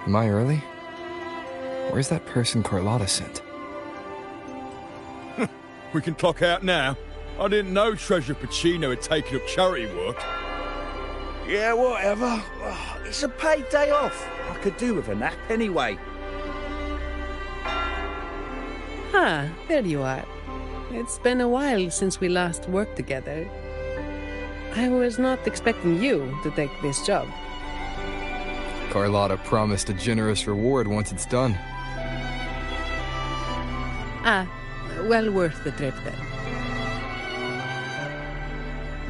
Am I early? Where's that person Carlotta sent? We can clock out now. I didn't know Treasurer Pacino had taken up charity work. Yeah, whatever. It's a paid day off. I could do with a nap anyway. Ah, there you are. It's been a while since we last worked together. I was not expecting you to take this job. Carlotta promised a generous reward once it's done. Ah, well worth the trip then.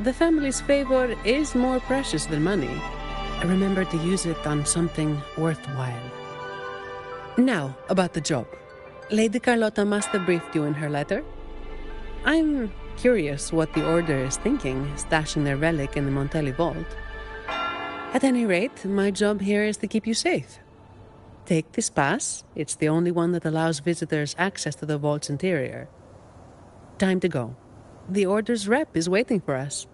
The family's favor is more precious than money. Remember to use it on something worthwhile. Now, about the job. Lady Carlotta must have briefed you in her letter. I'm curious what the Order is thinking, stashing their relic in the Montelli vault. At any rate, my job here is to keep you safe. Take this pass. It's the only one that allows visitors access to the vault's interior. Time to go. The Order's rep is waiting for us.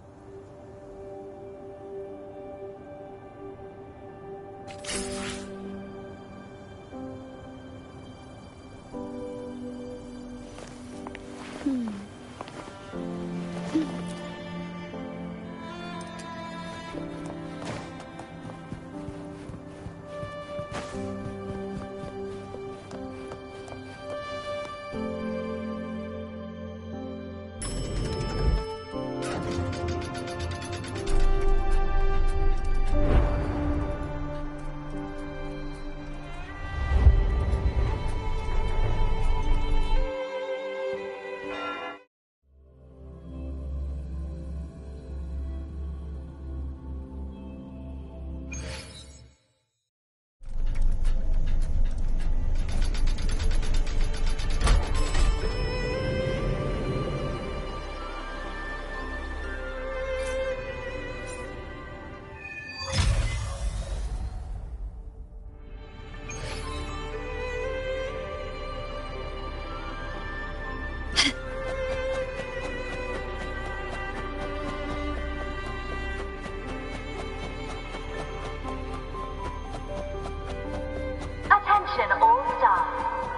Attention all staff.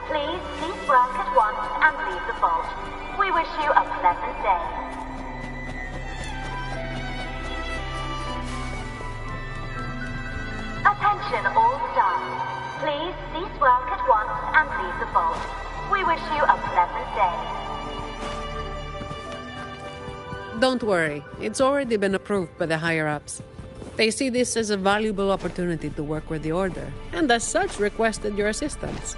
Please cease work at once and leave the vault. We wish you a pleasant day. Attention all staff. Please cease work at once and leave the vault. We wish you a pleasant day. Don't worry, it's already been approved by the higher-ups. They see this as a valuable opportunity to work with the Order, and as such requested your assistance.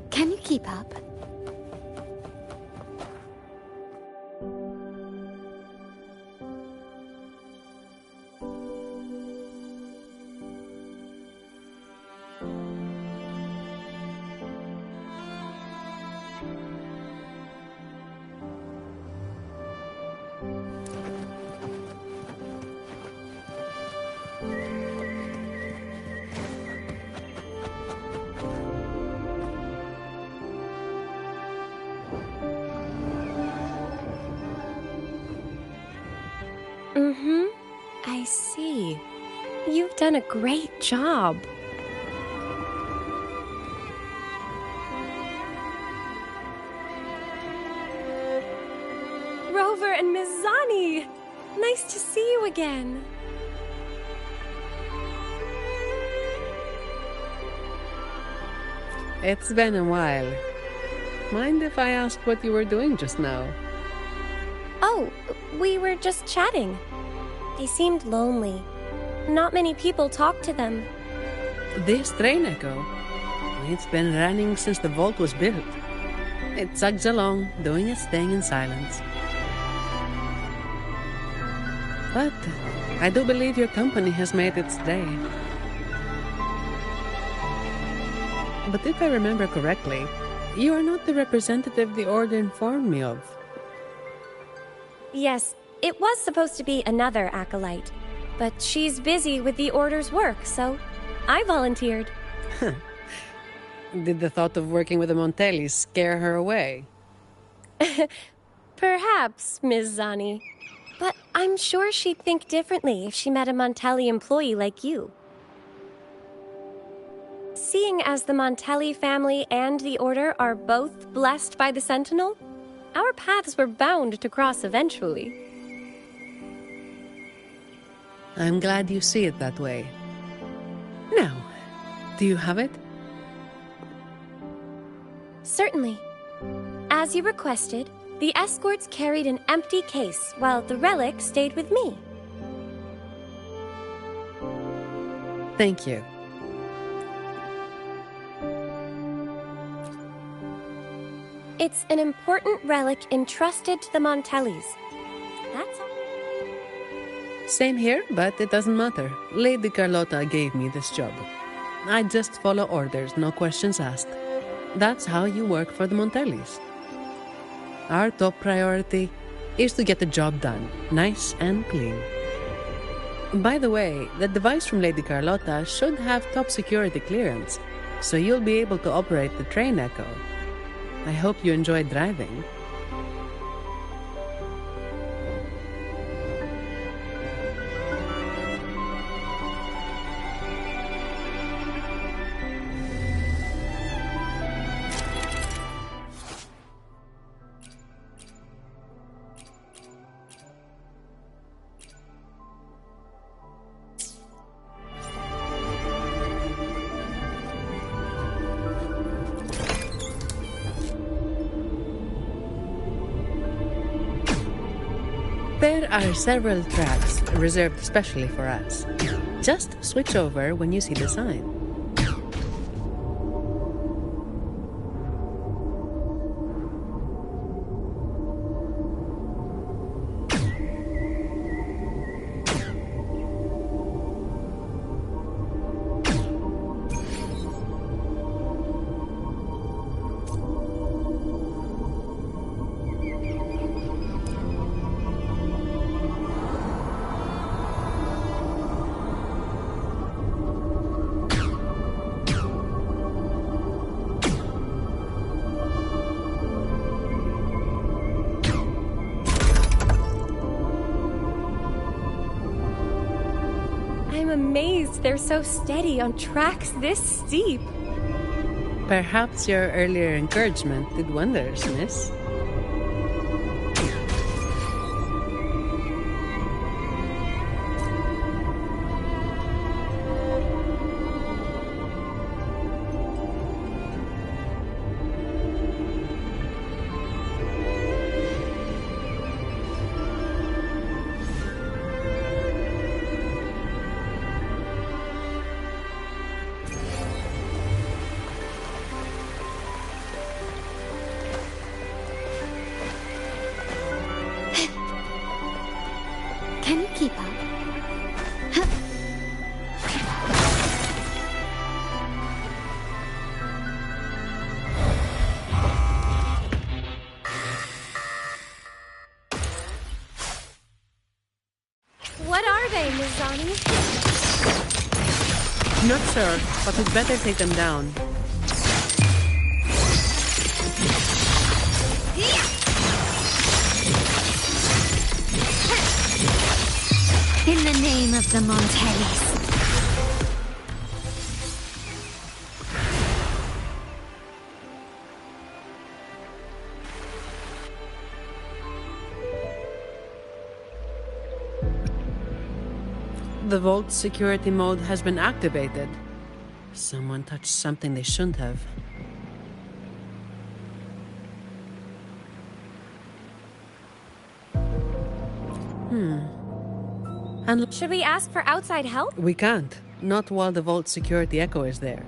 Can you keep up? I see. You've done a great job. Rover and Miss Zani! Nice to see you again. It's been a while. Mind if I ask what you were doing just now? Oh, we were just chatting. They seemed lonely. Not many people talk to them. This train echo, it's been running since the vault was built. It chugs along, doing its thing in silence. But I do believe your company has made its day. But if I remember correctly, you are not the representative the Order informed me of. Yes, it was supposed to be another acolyte, but she's busy with the Order's work, so I volunteered. Did the thought of working with the Montellis scare her away? Perhaps, Ms. Zani. But I'm sure she'd think differently if she met a Montelli employee like you. Seeing as the Montelli family and the Order are both blessed by the Sentinel, our paths were bound to cross eventually. I'm glad you see it that way. Now, do you have it? Certainly. As you requested, the escorts carried an empty case while the relic stayed with me. Thank you. It's an important relic entrusted to the Montellis. That's all. Same here, but it doesn't matter. Lady Carlotta gave me this job. I just follow orders, no questions asked. That's how you work for the Montellis. Our top priority is to get the job done, nice and clean. By the way, the device from Lady Carlotta should have top security clearance, so you'll be able to operate the train Echo. I hope you enjoy driving. There are several tracks reserved specially for us. Just switch over when you see the sign. I'm amazed they're so steady on tracks this steep. Perhaps your earlier encouragement did wonders, miss. Can you keep up? What are they, Ms. Zani? Not sure, but we'd better take them down. In the name of the Montellis. The vault security mode has been activated. Someone touched something they shouldn't have. And Should we ask for outside help? we can't. Not while the vault security echo is there.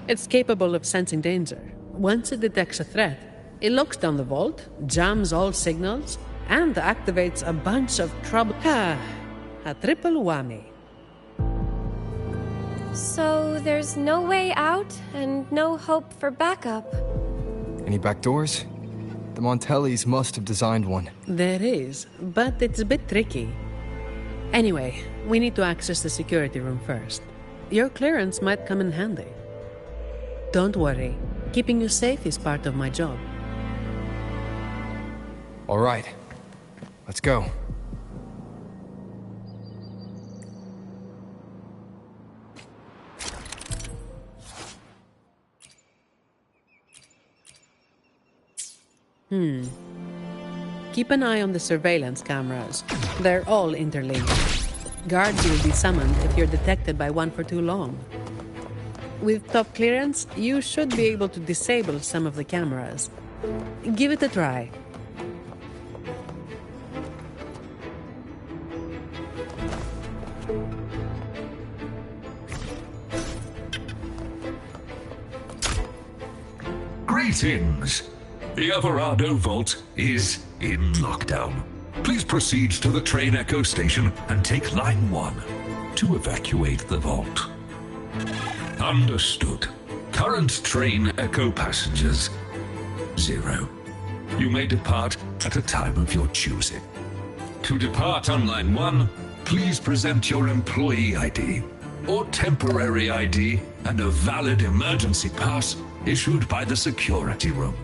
It's capable of sensing danger. Once it detects a threat, it locks down the vault, jams all signals, and activates a bunch of trouble. A triple whammy. So there's no way out and no hope for backup. Any back doors? The Montellis must have designed one. There is, but it's a bit tricky. Anyway, we need to access the security room first. Your clearance might come in handy. Don't worry. Keeping you safe is part of my job. All right. Let's go. Keep an eye on the surveillance cameras. They're all interlinked. Guards will be summoned if you're detected by one for too long. With top clearance, you should be able to disable some of the cameras. Give it a try. Greetings! The Averardo Vault is in lockdown. Please proceed to the train Echo station and take line 1 to evacuate the vault. Understood. Current train Echo passengers, 0. You may depart at a time of your choosing. To depart on line 1, please present your employee ID or temporary ID and a valid emergency pass issued by the security room.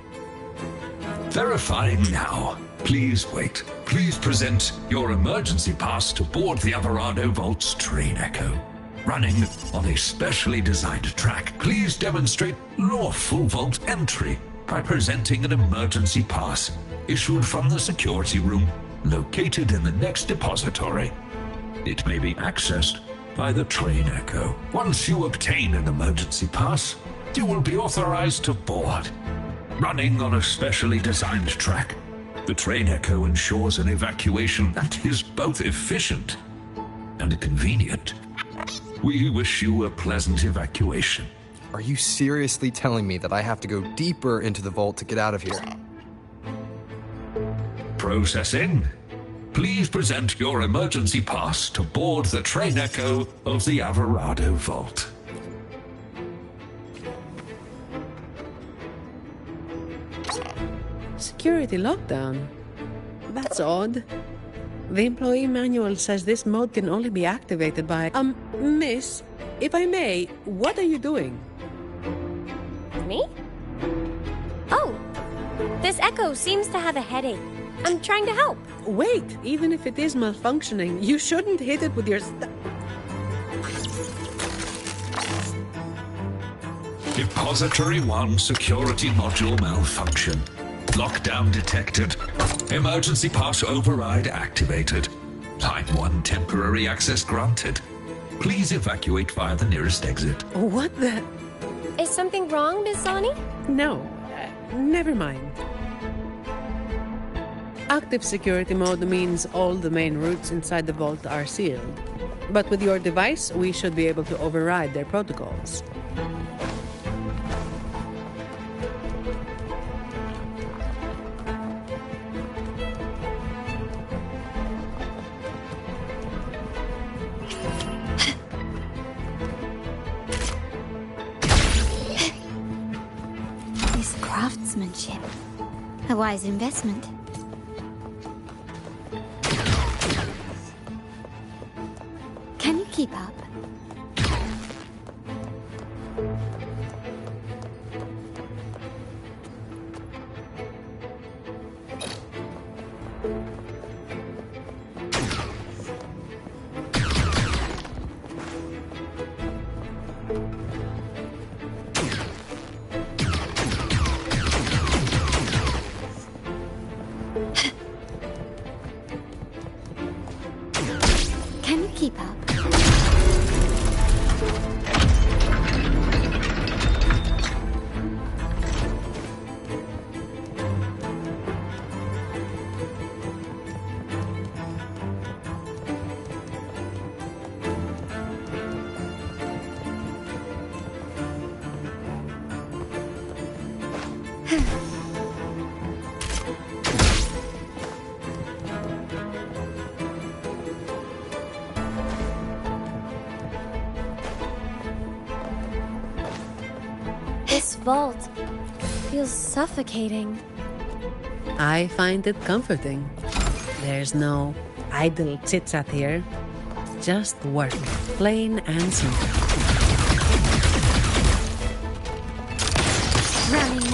Verifying now. Please wait. Please present your emergency pass to board the Averardo Vault's train Echo. Running on a specially designed track, please demonstrate lawful vault entry by presenting an emergency pass issued from the security room located in the next depository. It may be accessed by the train Echo. Once you obtain an emergency pass, you will be authorized to board. Running on a specially designed track, the train Echo ensures an evacuation that is both efficient and convenient. We wish you a pleasant evacuation. Are you seriously telling me that I have to go deeper into the vault to get out of here? Processing. Please present your emergency pass to board the train Echo of the Averardo Vault. Security lockdown? That's odd. The employee manual says this mode can only be activated by... miss, if I may, what are you doing? Me? Oh, this Echo seems to have a headache. I'm trying to help. Wait, even if it is malfunctioning, you shouldn't hit it with your Depository 1 security module malfunction. Lockdown detected. Emergency pass override activated. Line 1 temporary access granted. Please evacuate via the nearest exit. What the... Is something wrong, Miss Zani? No, never mind. Active security mode means all the main routes inside the vault are sealed. But with your device, we should be able to override their protocols. This craftsmanship. A wise investment. Can you keep up? Can you keep up? This vault feels suffocating. I find it comforting. There's no idle chit-chat here. Just work, plain and simple.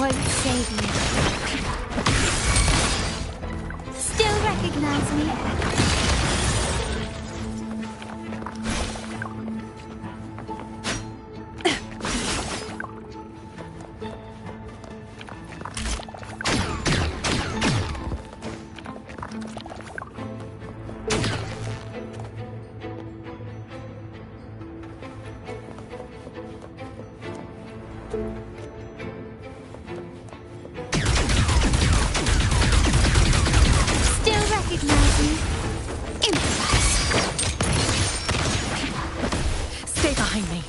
won't save you. Still recognize me? Stay behind me.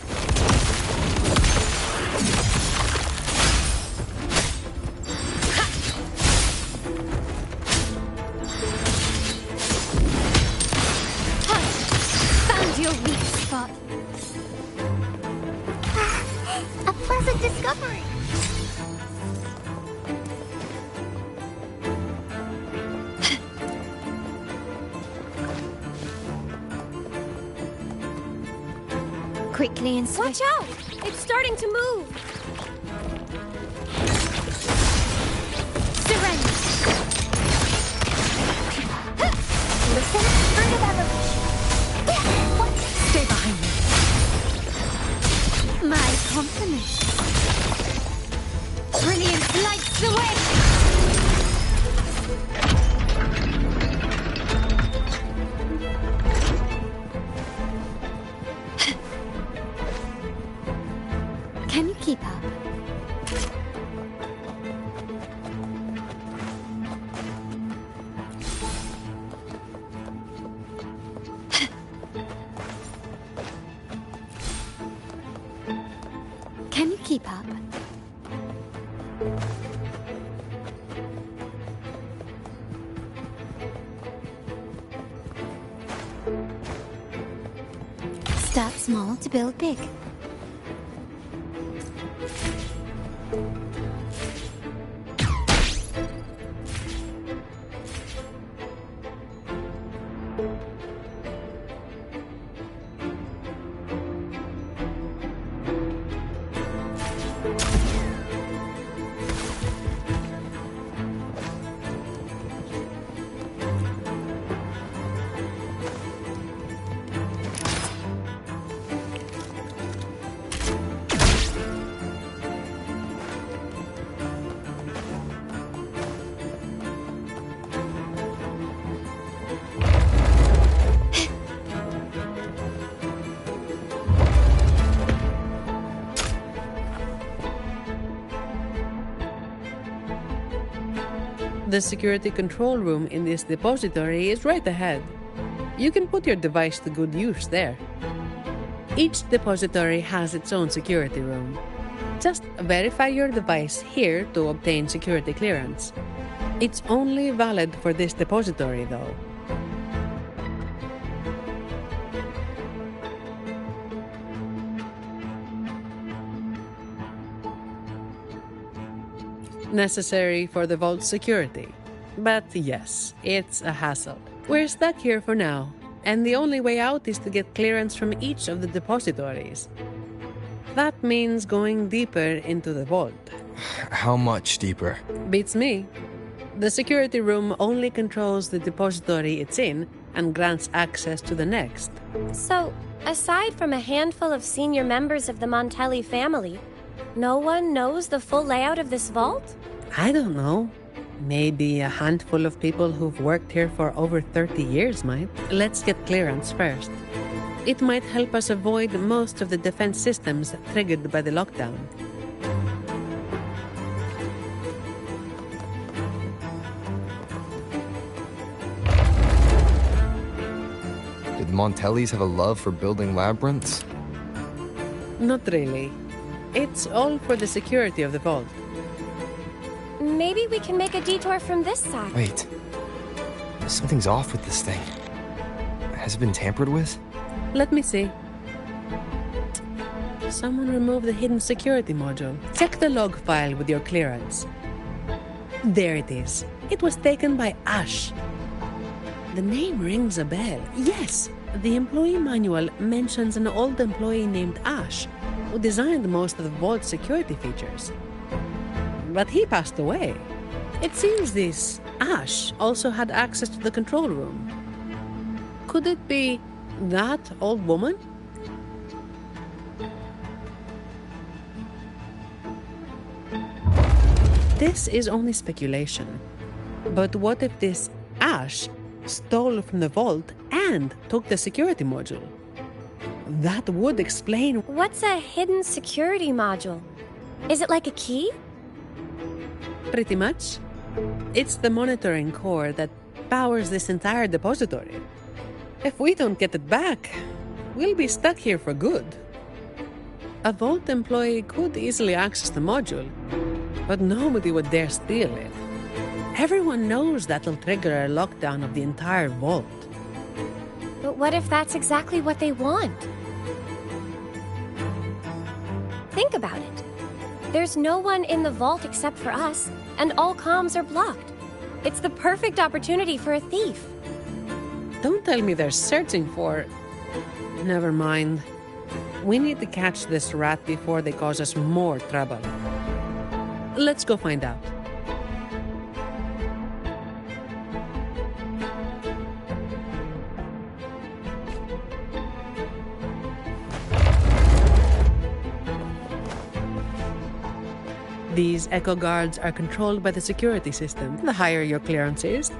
Found your weak spot. A pleasant discovery. Quickly and Watch out! It's starting to move! Surrender! Listen, fruit of evolution. What? Stay behind me. My compliments. Brilliance lights the way! Can you keep up? Can you keep up? Start small to build big. The security control room in this depository is right ahead. You can put your device to good use there. Each depository has its own security room. Just verify your device here to obtain security clearance. It's only valid for this depository, though. Necessary for the vault's security. But yes, it's a hassle. We're stuck here for now, and the only way out is to get clearance from each of the depositories. That means going deeper into the vault. How much deeper? Beats me. The security room only controls the depository it's in and grants access to the next. So, aside from a handful of senior members of the Montelli family, no one knows the full layout of this vault? I don't know. Maybe a handful of people who've worked here for over 30 years might. Let's get clearance first. It might help us avoid most of the defense systems triggered by the lockdown. Did the Montellis have a love for building labyrinths? Not really. It's all for the security of the vault. Maybe we can make a detour from this side. Wait. Something's off with this thing. Has it been tampered with? Let me see. Someone removed the hidden security module. Check the log file with your clearance. There it is. It was taken by Ash. The name rings a bell. Yes, the employee manual mentions an old employee named Ash, who designed most of the vault's security features. but he passed away. It seems this Ash also had access to the control room. Could it be that old woman? This is only speculation. But what if this Ash stole from the vault and took the security module? That would explain. What's a hidden security module? Is it like a key? Pretty much. It's the monitoring core that powers this entire depository. If we don't get it back, we'll be stuck here for good. A vault employee could easily access the module, but nobody would dare steal it. Everyone knows that'll trigger a lockdown of the entire vault. But what if that's exactly what they want? Think about it. There's no one in the vault except for us, and all comms are blocked. It's the perfect opportunity for a thief. Don't tell me they're searching for... Never mind. We need to catch this rat before they cause us more trouble. Let's go find out. These echo guards are controlled by the security system. The higher your clearance is.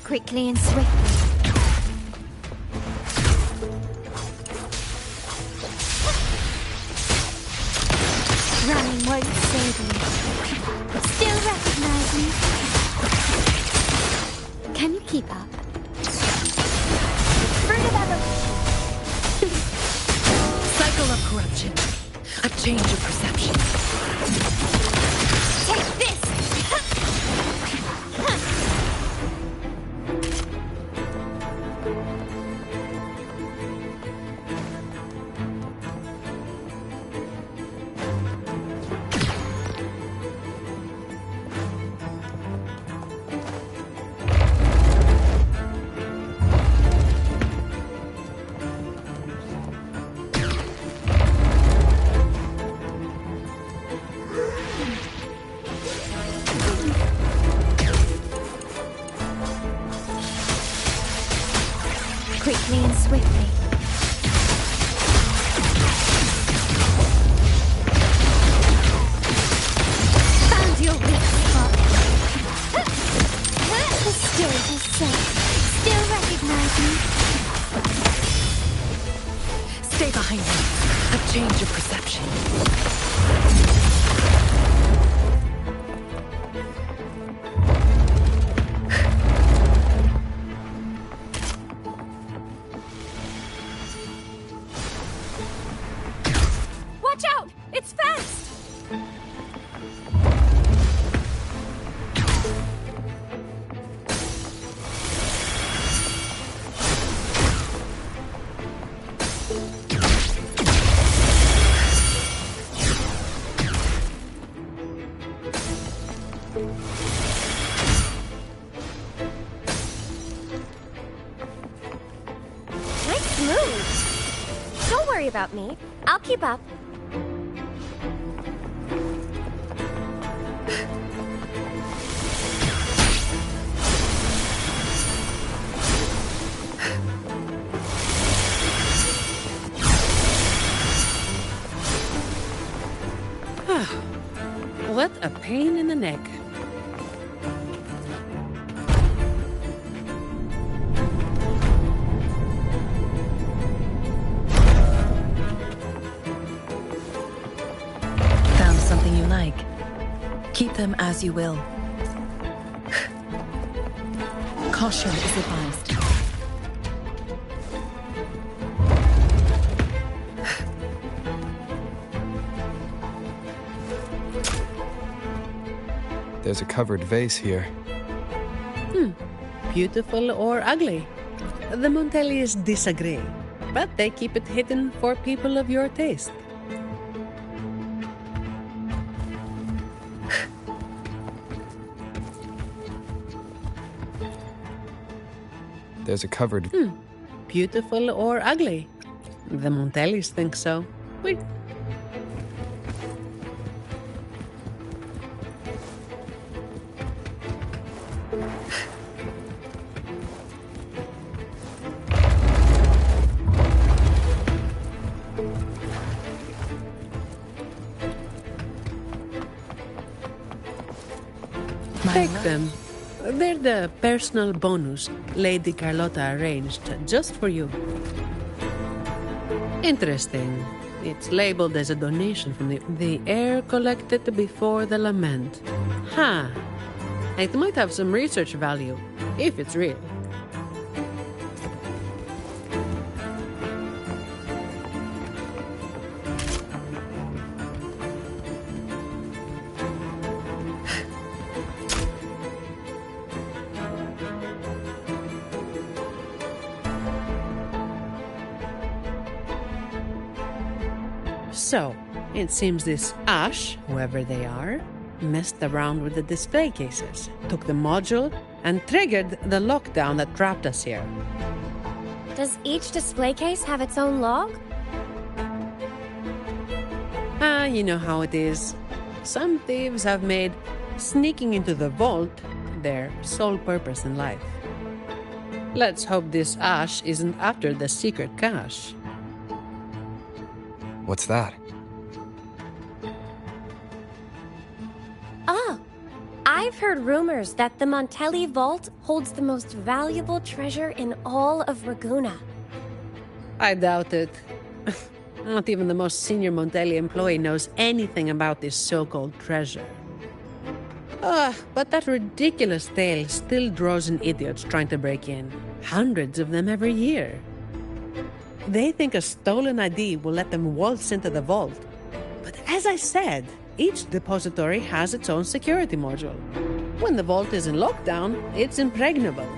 Quickly and swiftly. Running won't save you. Still recognize me? Can you keep up? Fruit of evolution. Cycle of corruption. A change of perception. Take this! Quickly and swiftly. Found your weak spot. The stage is set. Still recognize me? Stay behind me. A change of perception. Watch out! It's fast! Nice move. Don't worry about me. I'll keep up. What a pain in the neck. Found something you like. Keep them as you will. Caution is advised. There's a covered vase here. Beautiful or ugly? The Montellis disagree, but they keep it hidden for people of your taste. there's a cupboard. Beautiful or ugly? The Montellis think so. Wait. Take them. They're the personal bonus Lady Carlotta arranged just for you. Interesting. It's labeled as a donation from the heir collected before the lament. Huh. It might have some research value, if it's real. So, it seems this Ash, whoever they are, messed around with the display cases, took the module, and triggered the lockdown that trapped us here. Does each display case have its own log? You know how it is. Some thieves have made sneaking into the vault their sole purpose in life. Let's hope this Ash isn't after the secret cache. What's that? Ah, I've heard rumors that the Montelli vault holds the most valuable treasure in all of Raguna. I doubt it. Not even the most senior Montelli employee knows anything about this so-called treasure. But that ridiculous tale still draws in idiots trying to break in. Hundreds of them every year. They think a stolen ID will let them waltz into the vault. But as I said, each depository has its own security module. When the vault is in lockdown, it's impregnable.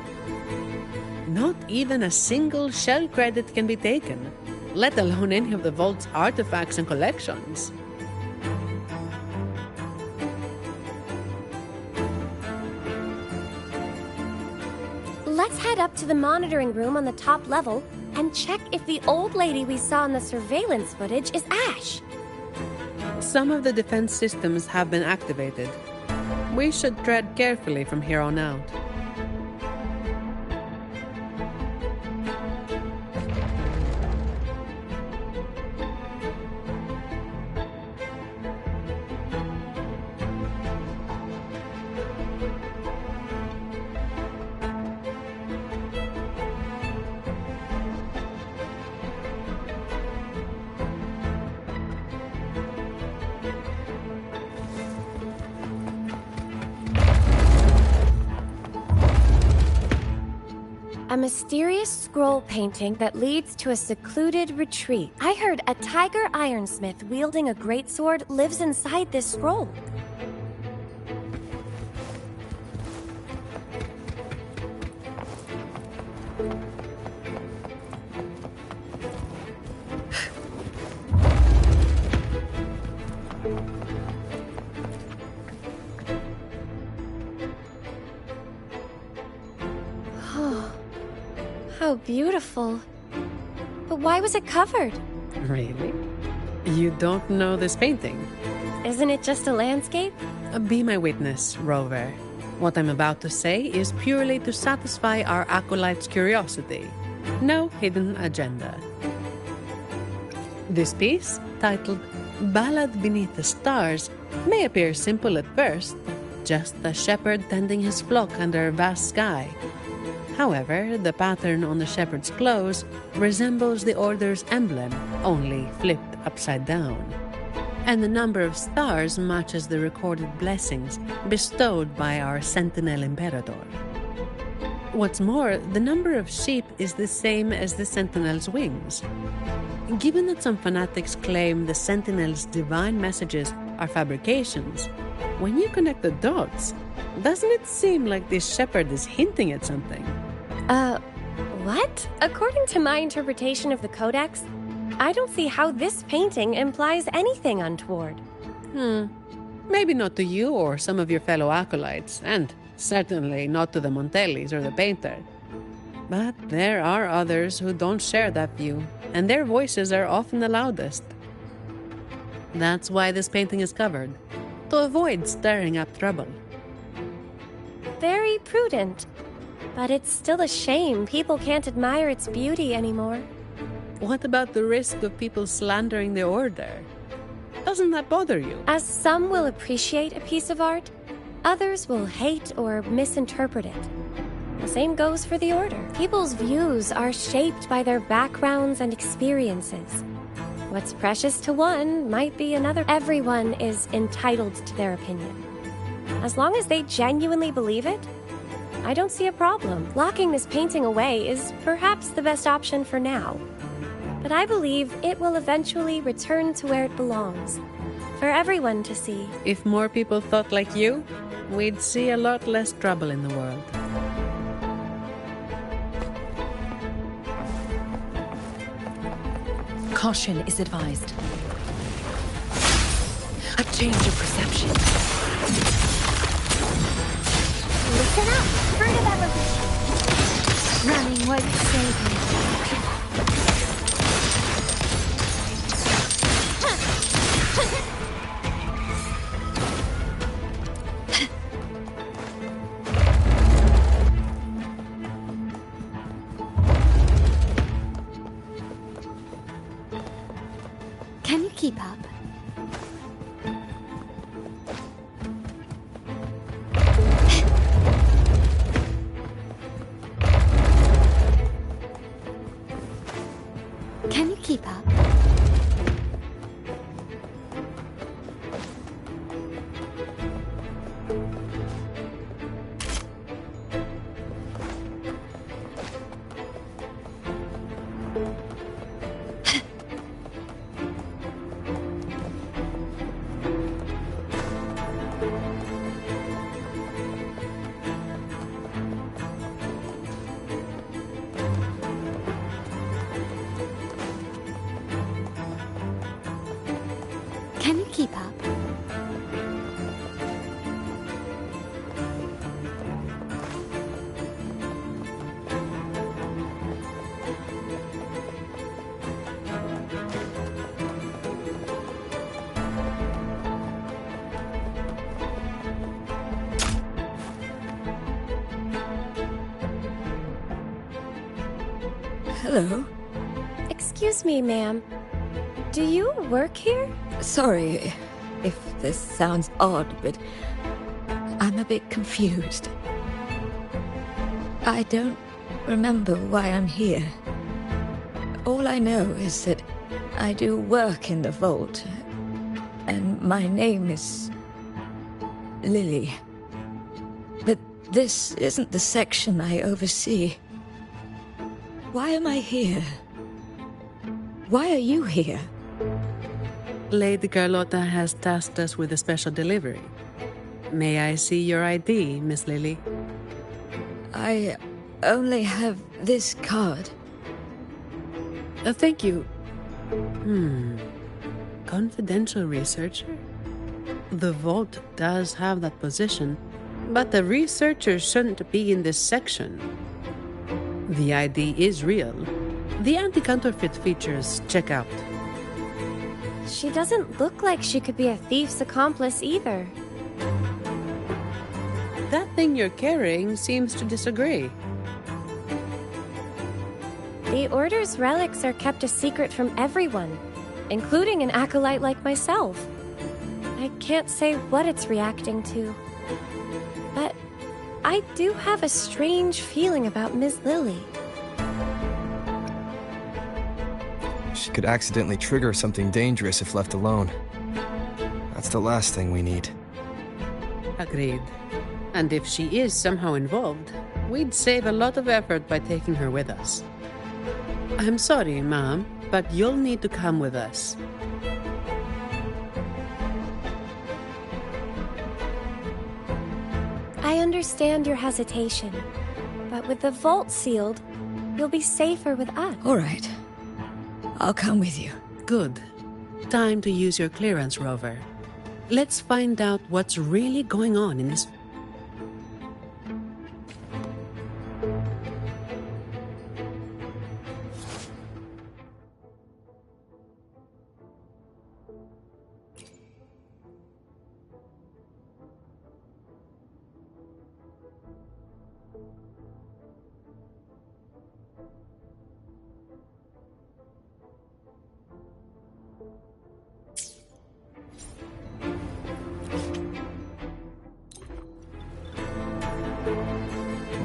Not even a single shell credit can be taken, let alone any of the vault's artifacts and collections. Let's head up to the monitoring room on the top level and check if the old lady we saw in the surveillance footage is Ash. Some of the defense systems have been activated. We should tread carefully from here on out. A mysterious scroll painting that leads to a secluded retreat. I heard a tiger ironsmith wielding a greatsword lives inside this scroll. How beautiful. But why was it covered? Really? You don't know this painting? Isn't it just a landscape? Be my witness, Rover. What I'm about to say is purely to satisfy our acolyte's curiosity. No hidden agenda. This piece, titled Ballad Beneath the Stars, may appear simple at first, just a shepherd tending his flock under a vast sky. However, the pattern on the shepherd's clothes resembles the Order's emblem, only flipped upside down. And the number of stars matches the recorded blessings bestowed by our Sentinel Imperator. What's more, the number of sheep is the same as the Sentinel's wings. Given that some fanatics claim the Sentinel's divine messages are fabrications, when you connect the dots, doesn't it seem like this shepherd is hinting at something? What? According to my interpretation of the Codex, I don't see how this painting implies anything untoward. Maybe not to you or some of your fellow acolytes, and certainly not to the Montellis or the painter. But there are others who don't share that view, and their voices are often the loudest. That's why this painting is covered, to avoid stirring up trouble. Very prudent. But it's still a shame people can't admire its beauty anymore. What about the risk of people slandering the order? Doesn't that bother you? As some will appreciate a piece of art, others will hate or misinterpret it. The same goes for the order. People's views are shaped by their backgrounds and experiences. What's precious to one might be another. Everyone is entitled to their opinion. As long as they genuinely believe it, I don't see a problem. Locking this painting away is perhaps the best option for now. But I believe it will eventually return to where it belongs, for everyone to see. If more people thought like you, we'd see a lot less trouble in the world. Caution is advised. A change of perception. Listen up! Furtive evolution! Running won't save me. Can you keep up? Can you keep up? Can you keep up? Hello. Excuse me, ma'am. Do you work here? Sorry if this sounds odd, but I'm a bit confused. I don't remember why I'm here. All I know is that I do work in the vault, and my name is Lily. But this isn't the section I oversee. Why am I here? Why are you here? Lady Carlotta has tasked us with a special delivery. May I see your ID, Miss Lily? I only have this card. Thank you. Confidential researcher? The vault does have that position, but the researcher shouldn't be in this section. The ID is real. The anti-counterfeit features check out. She doesn't look like she could be a thief's accomplice either. That thing you're carrying seems to disagree. The Order's relics are kept a secret from everyone, including an acolyte like myself. I can't say what it's reacting to. But I do have a strange feeling about Ms. Lily. She could accidentally trigger something dangerous if left alone. That's the last thing we need. Agreed. And if she is somehow involved, we'd save a lot of effort by taking her with us. I'm sorry, Ma'am, but you'll need to come with us. I understand your hesitation, but with the vault sealed, you'll be safer with us. All right. I'll come with you. Good. Time to use your clearance, Rover. Let's find out what's really going on in this...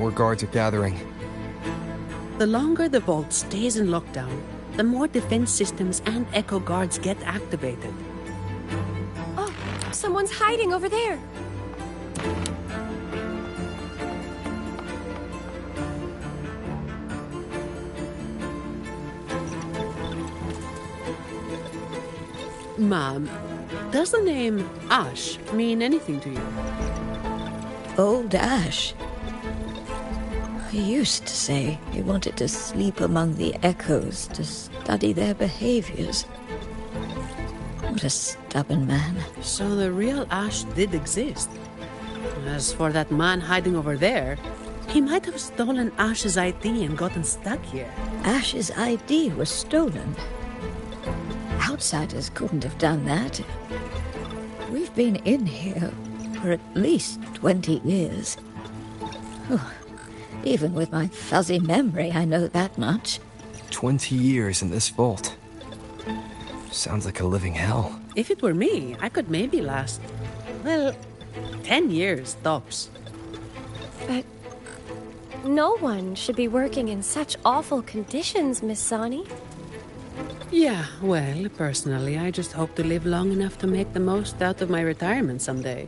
More guards are gathering. The longer the vault stays in lockdown, the more defense systems and echo guards get activated. Oh, someone's hiding over there. Mom, does the name Ash mean anything to you? Old Ash. He used to say he wanted to sleep among the echoes to study their behaviors. What a stubborn man. So the real Ash did exist. As for that man hiding over there, he might have stolen Ash's ID and gotten stuck here. Ash's ID was stolen. Outsiders couldn't have done that. We've been in here for at least 20 years. Oh, even with my fuzzy memory, I know that much. 20 years in this vault. Sounds like a living hell. If it were me, I could maybe last, well, 10 years tops. But no one should be working in such awful conditions, Miss Sani. Yeah, well, personally, I just hope to live long enough to make the most out of my retirement someday.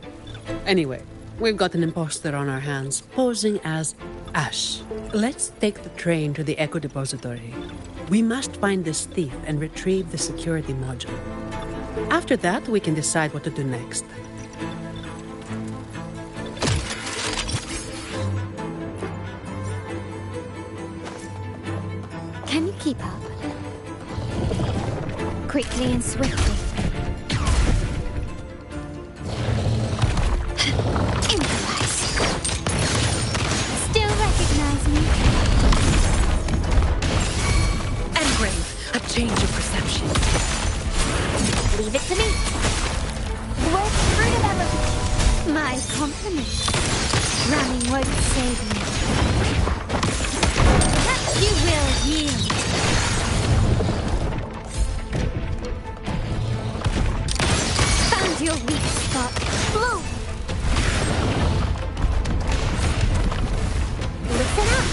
Anyway, we've got an imposter on our hands, posing as Ash. Let's take the train to the Echo Depository. We must find this thief and retrieve the security module. After that, we can decide what to do next. Can you keep up? Quickly and swiftly. Improvise. Still recognize me? Engrave, a change of perception. Leave it to me. With fruit of ever. My compliments. Running won't save me. You will yield. Found your weak spot. Blow. Listen up.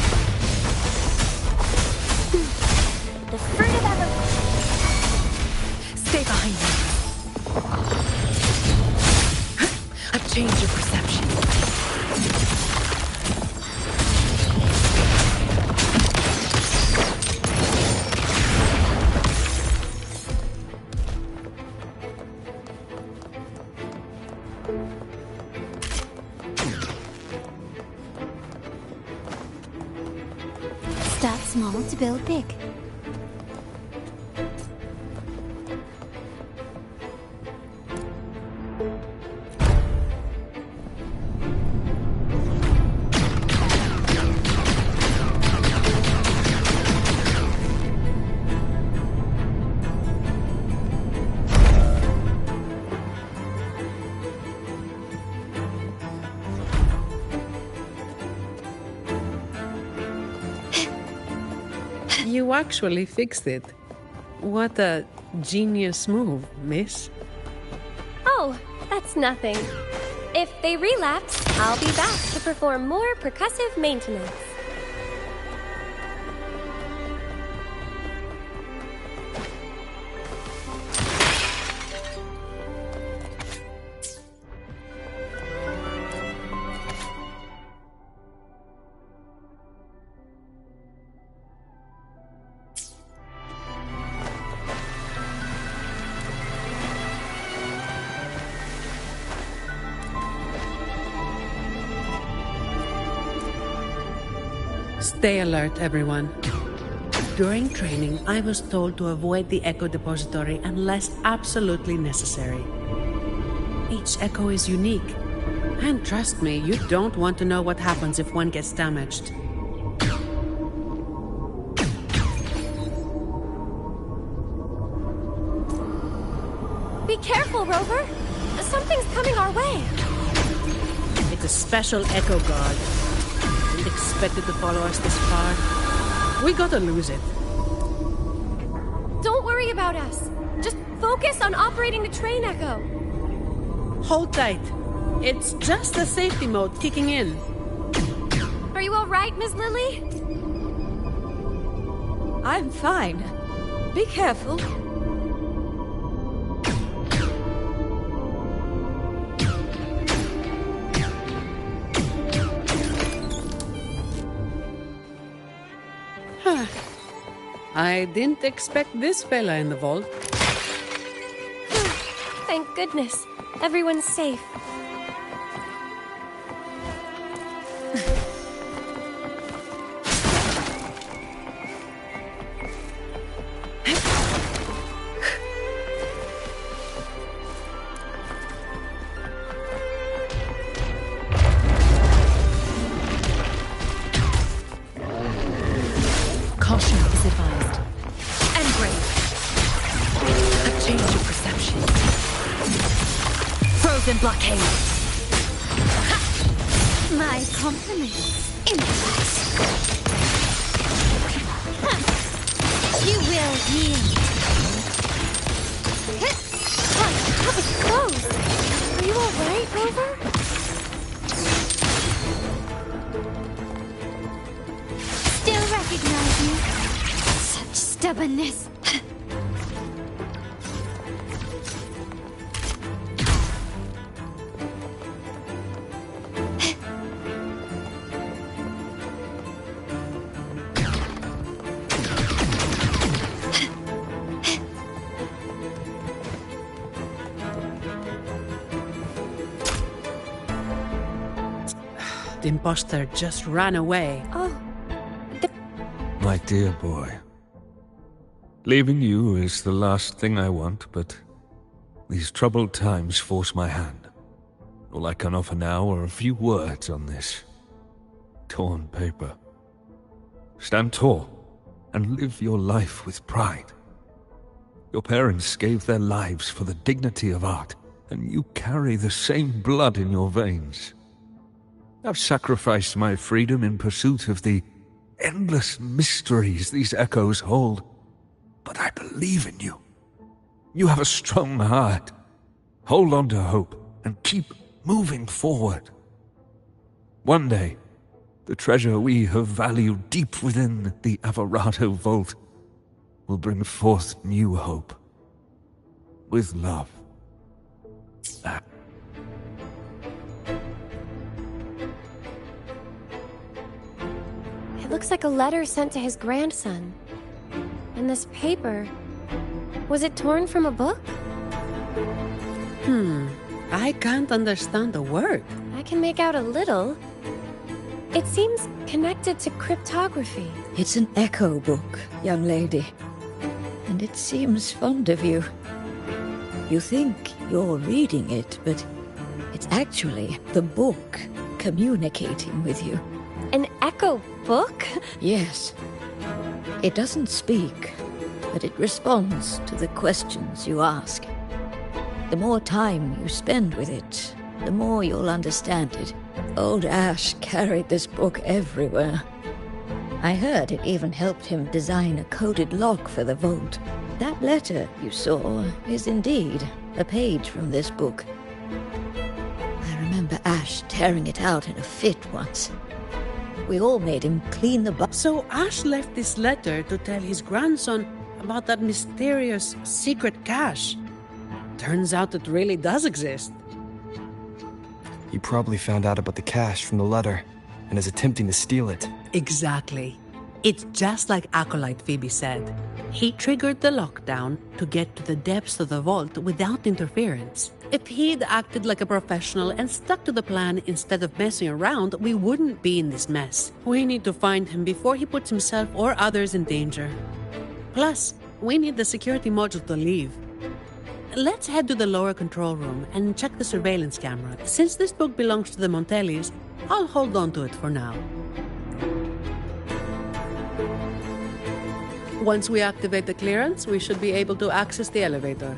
The fruit of ever. Stay behind me. A change of perception. Start small to build big. You actually fixed it. What a genius move, miss. Oh, that's nothing. If they relapse, I'll be back to perform more percussive maintenance. Stay alert, everyone. During training, I was told to avoid the Echo Depository unless absolutely necessary. Each Echo is unique. And trust me, you don't want to know what happens if one gets damaged. Be careful, Rover! Something's coming our way! It's a special Echo Guard. Didn't expect it to follow us this far. We gotta lose it. Don't worry about us. Just focus on operating the train, Echo. Hold tight. It's just the safety mode kicking in. Are Are you all right, Miss Lily? I'm fine. Be careful. I didn't expect this fella in the vault. Thank goodness. Everyone's safe. Caution is advised. And brave. A change of perception. Frozen blockade. My compliments. Impact. You will yield. That was close. Are you all right, Rover? Still recognize me. Such stubbornness. The imposter just ran away. Oh, My dear boy. Leaving you is the last thing I want, but these troubled times force my hand. All I can offer now are a few words on this torn paper. Stand tall and live your life with pride. Your parents gave their lives for the dignity of art, and you carry the same blood in your veins. I've sacrificed my freedom in pursuit of the endless mysteries these echoes hold, but I believe in you. You have a strong heart. Hold on to hope and keep moving forward. One day, the treasure we have valued deep within the Averardo vault will bring forth new hope. With love. it looks like a letter sent to his grandson. And this paper... Was it torn from a book? I can't understand a word. I can make out a little. It seems connected to cryptography. It's an echo book, young lady. And it seems fond of you. You think you're reading it, but it's actually the book communicating with you. An echo book? Yes. It doesn't speak, but it responds to the questions you ask. The more time you spend with it, the more you'll understand it. Old Ash carried this book everywhere. I heard it even helped him design a coded lock for the vault. That letter you saw is indeed a page from this book. I remember Ash tearing it out in a fit once. We all made him clean the box. So Ash left this letter to tell his grandson about that mysterious secret cache. Turns out it really does exist. He probably found out about the cache from the letter and is attempting to steal it. Exactly. It's just like Acolyte Phoebe said. He triggered the lockdown to get to the depths of the vault without interference. If he'd acted like a professional and stuck to the plan instead of messing around, we wouldn't be in this mess. We need to find him before he puts himself or others in danger. Plus, we need the security module to leave. Let's head to the lower control room and check the surveillance camera. Since this book belongs to the Montellis, I'll hold on to it for now. Once we activate the clearance, we should be able to access the elevator.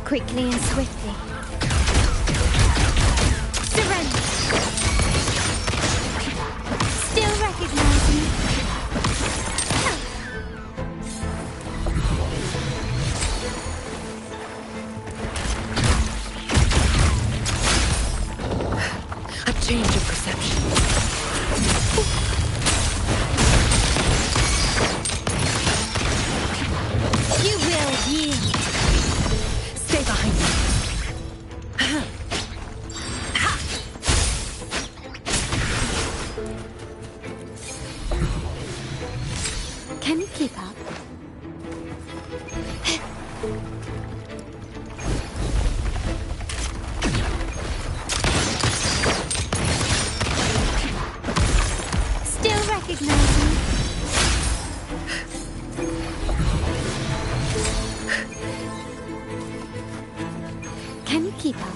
Quickly and swiftly. Surrender. Still recognize me. A change of perception. You will yield. Stay behind me. Can you keep up? Still recognize me. Can you keep up?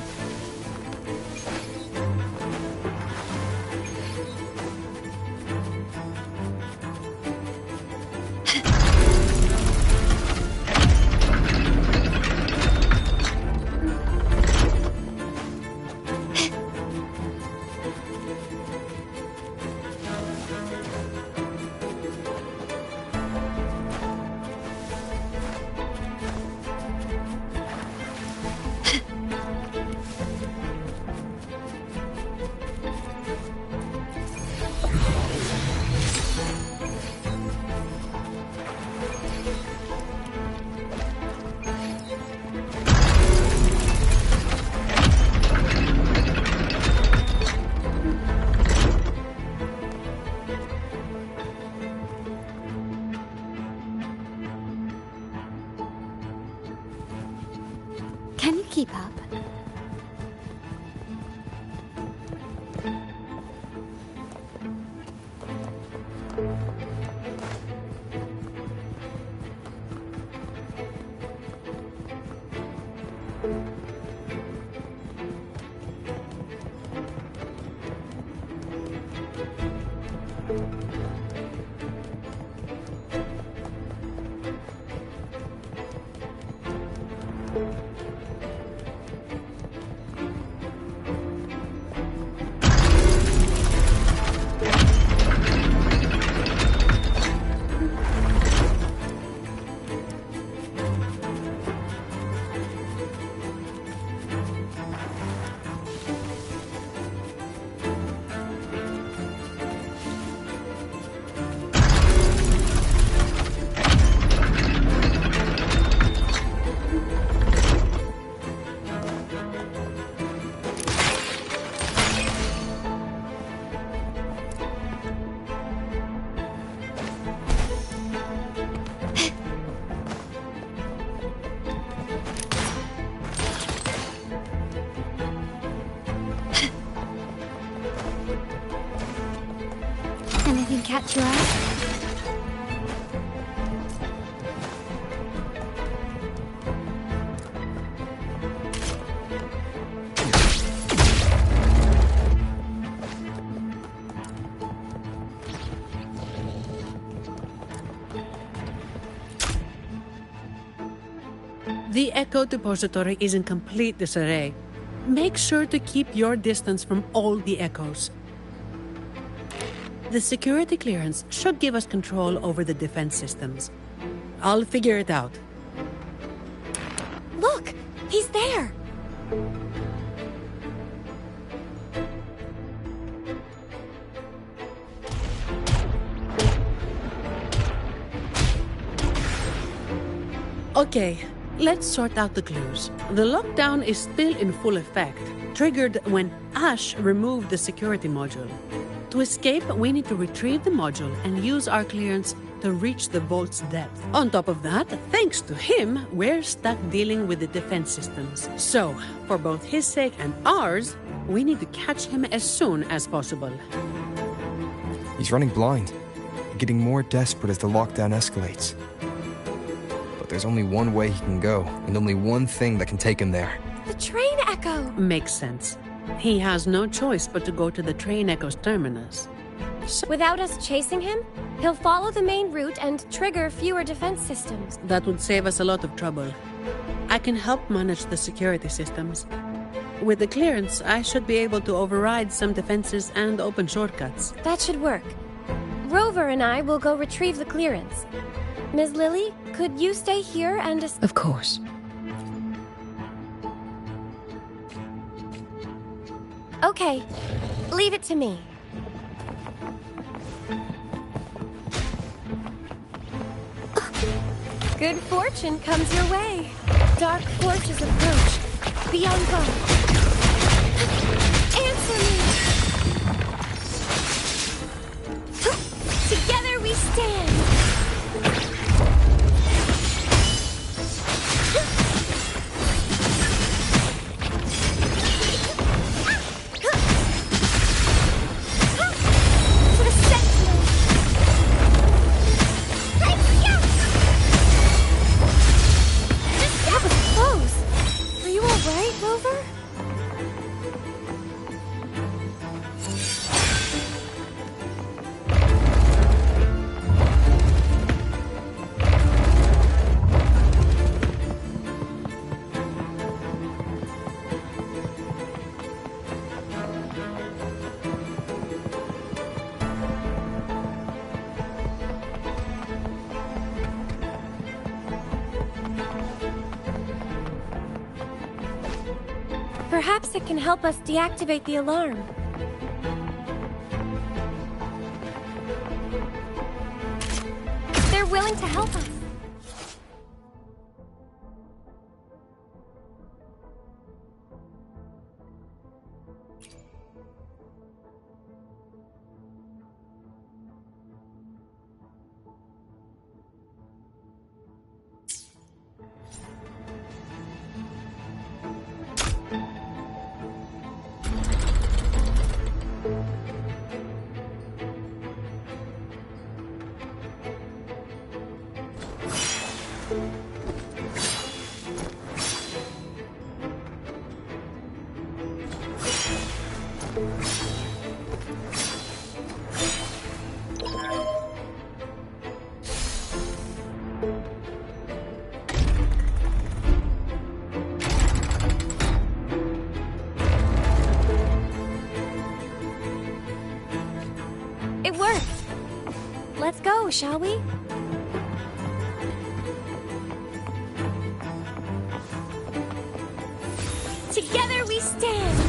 Can you keep up? Anything catch your eye? The Echo Depository is in complete disarray. Make sure to keep your distance from all the echoes. The security clearance should give us control over the defense systems. I'll figure it out. Look! He's there! Okay, let's sort out the clues. The lockdown is still in full effect, triggered when Ash removed the security module. To escape, we need to retrieve the module and use our clearance to reach the vault's depth. On top of that, thanks to him, we're stuck dealing with the defense systems. So, for both his sake and ours, we need to catch him as soon as possible. He's running blind, getting more desperate as the lockdown escalates. But there's only one way he can go, and only one thing that can take him there. The train echo! Makes sense. He has no choice but to go to the train echo's terminus. Without us chasing him, he'll follow the main route and trigger fewer defense systems. That would save us a lot of trouble. I I can help manage the security systems. With the clearance, I should be able to override some defenses and open shortcuts. That should work. Rover and I will go retrieve the clearance. Ms. Lily, could you stay here and... Of course. Okay, leave it to me. Good fortune comes your way. Dark forces approach. Be on guard. Answer me! Together we stand! To the sentinel! That was close! Are you alright, Rover? Perhaps it can help us deactivate the alarm. They're willing to help us. It worked! Let's go, shall we? Together we stand!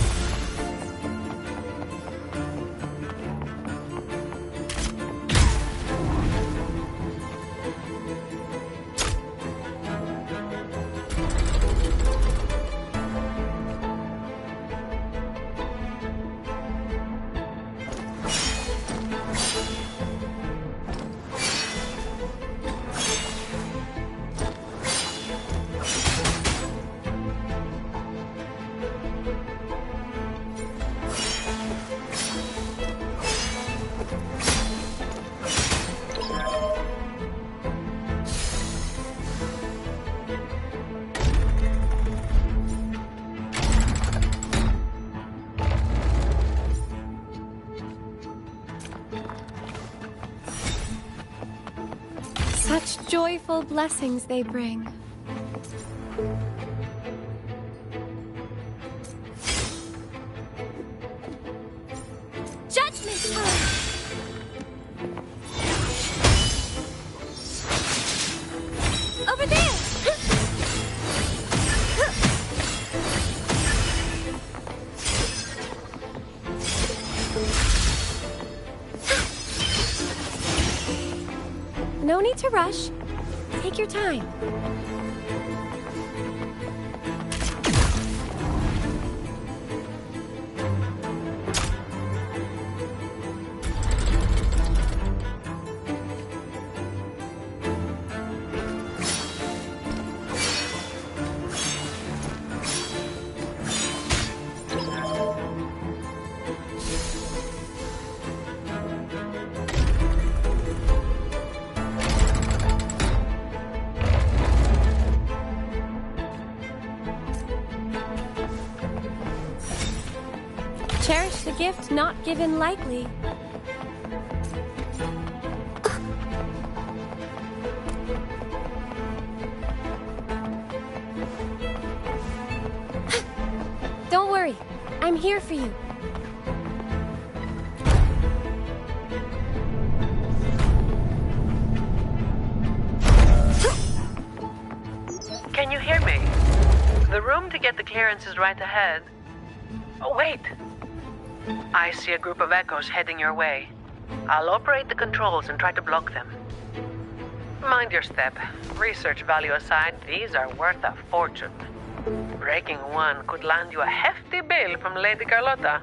Such joyful blessings they bring. Judgment time! Over there! No need to rush. Take your time. Cherish the gift not given lightly. I'm here for you. Can you hear me? The room to get the clearance is right ahead. Oh, wait! I see a group of echoes heading your way. I'll operate the controls and try to block them. Mind your step. Research value aside, these are worth a fortune. Breaking one could land you a hefty bill from Lady Carlotta.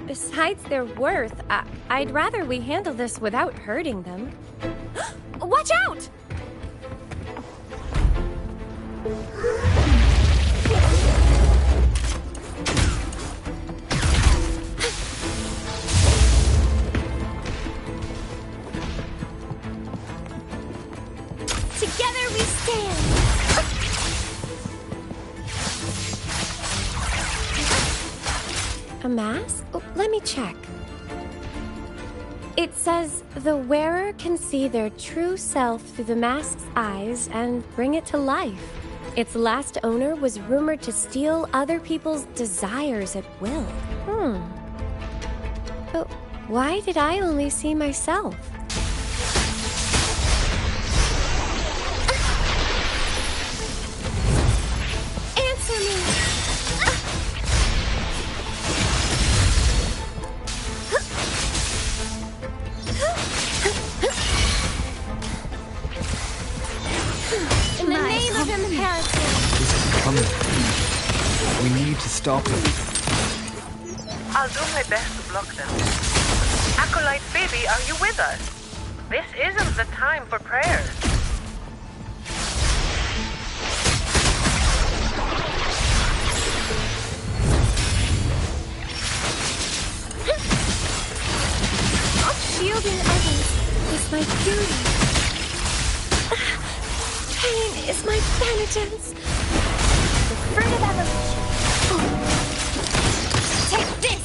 Besides their worth, I'd rather we handle this without hurting them. Watch out! Together we stand! A mask? Oh, let me check. It says, the wearer can see their true self through the mask's eyes and bring it to life. Its last owner was rumored to steal other people's desires at will. But why did I only see myself? Answer me! In the name of imperative! He's coming. We need to stop him. I'll do my best to block them. Acolyte baby, are you with us? This isn't the time for prayers. Shielding others is my duty. Pain is my penitence. The fruit of evolution. Take this!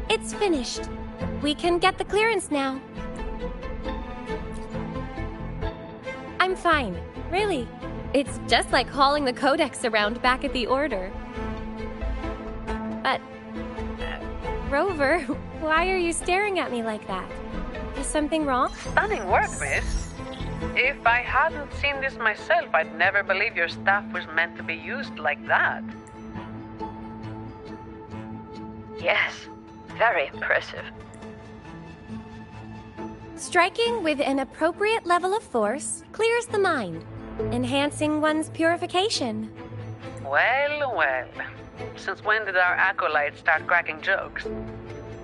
It's finished. We can get the clearance now. I'm fine, really. It's just like hauling the codex around back at the Order. But, Rover, why are you staring at me like that? Is something wrong? Stunning work, miss. If I hadn't seen this myself, I'd never believe your staff was meant to be used like that. Yes, very impressive. Striking with an appropriate level of force clears the mind, enhancing one's purification. Well, well. Since when did our acolytes start cracking jokes?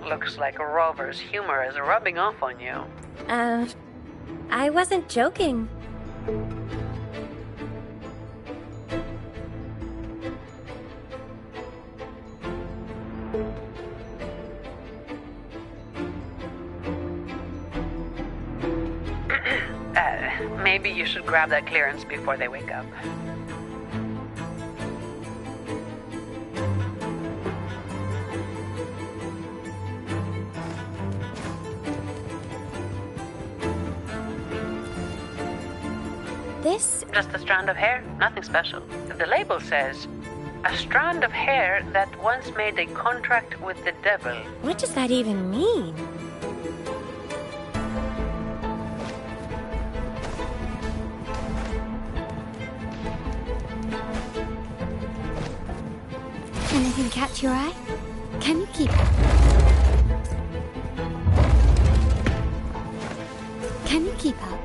Looks like Rover's humor is rubbing off on you. I wasn't joking. Maybe you should grab that clearance before they wake up. This? Just a strand of hair, nothing special. The label says, a strand of hair that once made a contract with the devil. What does that even mean? Anything catch your eye? Can you keep up? Can you keep up?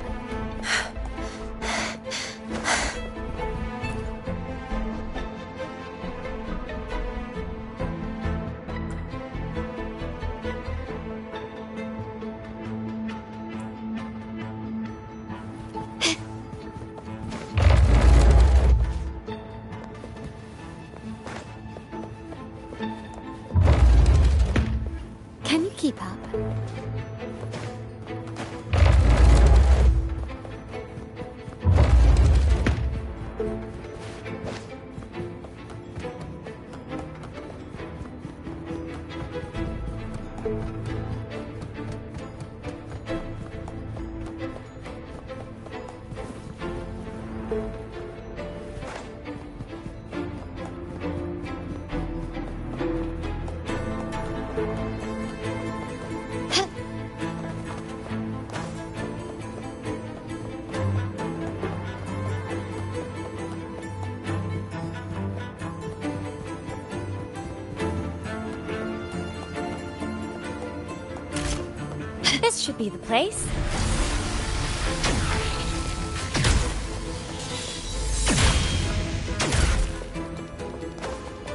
This should be the place.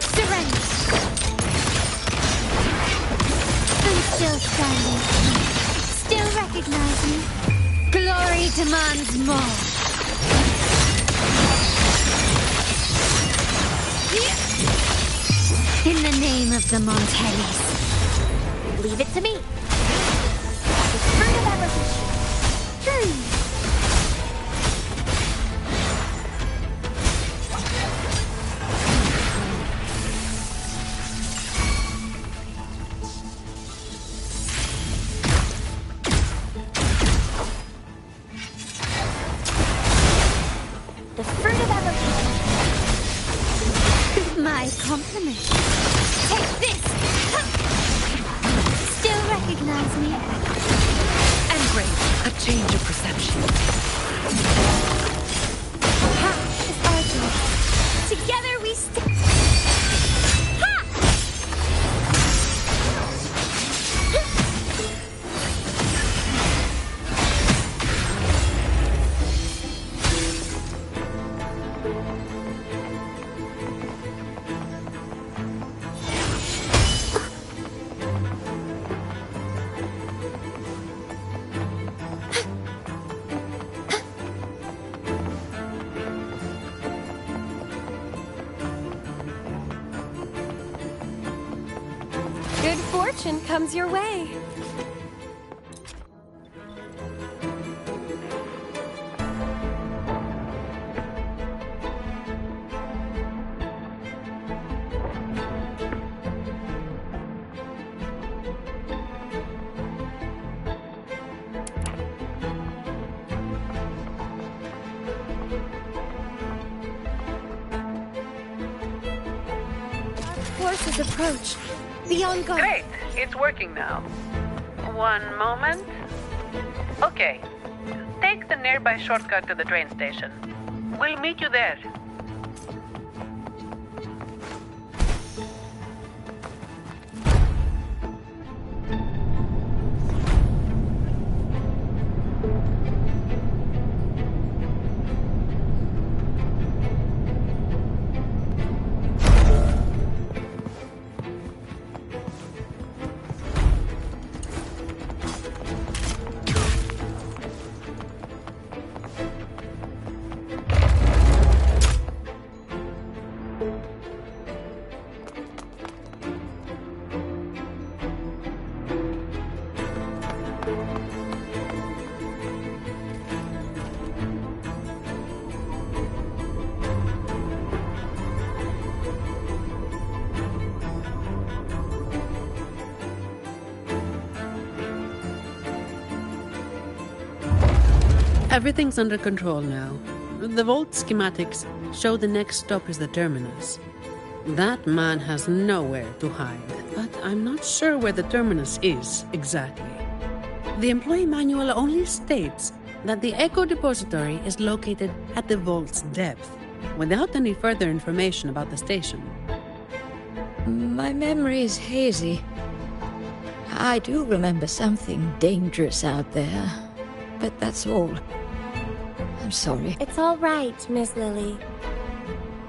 Surrender. I'm still standing. Still recognize me. Glory demands more. In the name of the Montellis. Leave it to me. The fruit of evolution. The fruit of evolution. My compliment. Take this! Still recognize me? And great, a change of perception. Ha is our joy. Together we stand. Ha! Good fortune comes your way. Forces approach. Be on guard. Great, it's working now. One moment. Okay, take the nearby shortcut to the train station. We'll meet you there. Everything's under control now. The vault schematics show the next stop is the terminus. That man has nowhere to hide, but I'm not sure where the terminus is exactly. The employee manual only states that the Echo Depository is located at the vault's depth, without any further information about the station. My memory is hazy. I do remember something dangerous out there, but that's all. I'm sorry. It's all right, Miss Lily.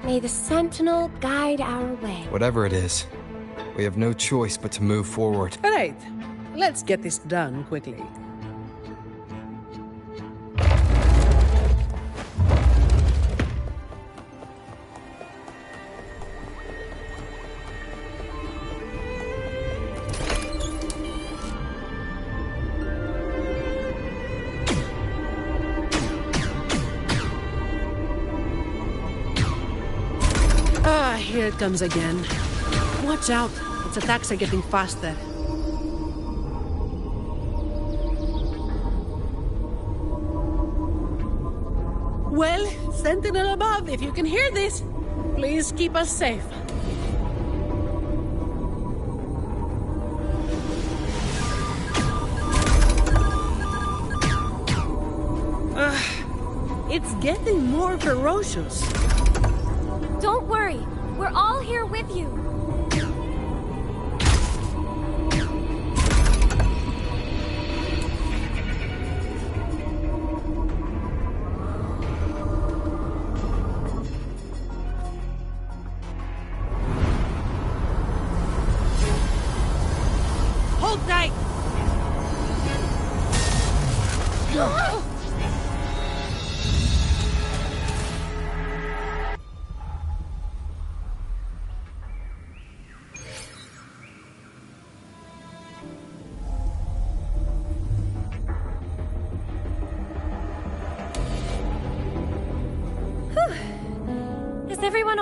May the Sentinel guide our way. Whatever it is, we have no choice but to move forward. All right, let's get this done quickly. Here it comes again. Watch out. Its attacks are getting faster. Well, Sentinel above, if you can hear this, please keep us safe. It's getting more ferocious. Don't worry. We're all here with you.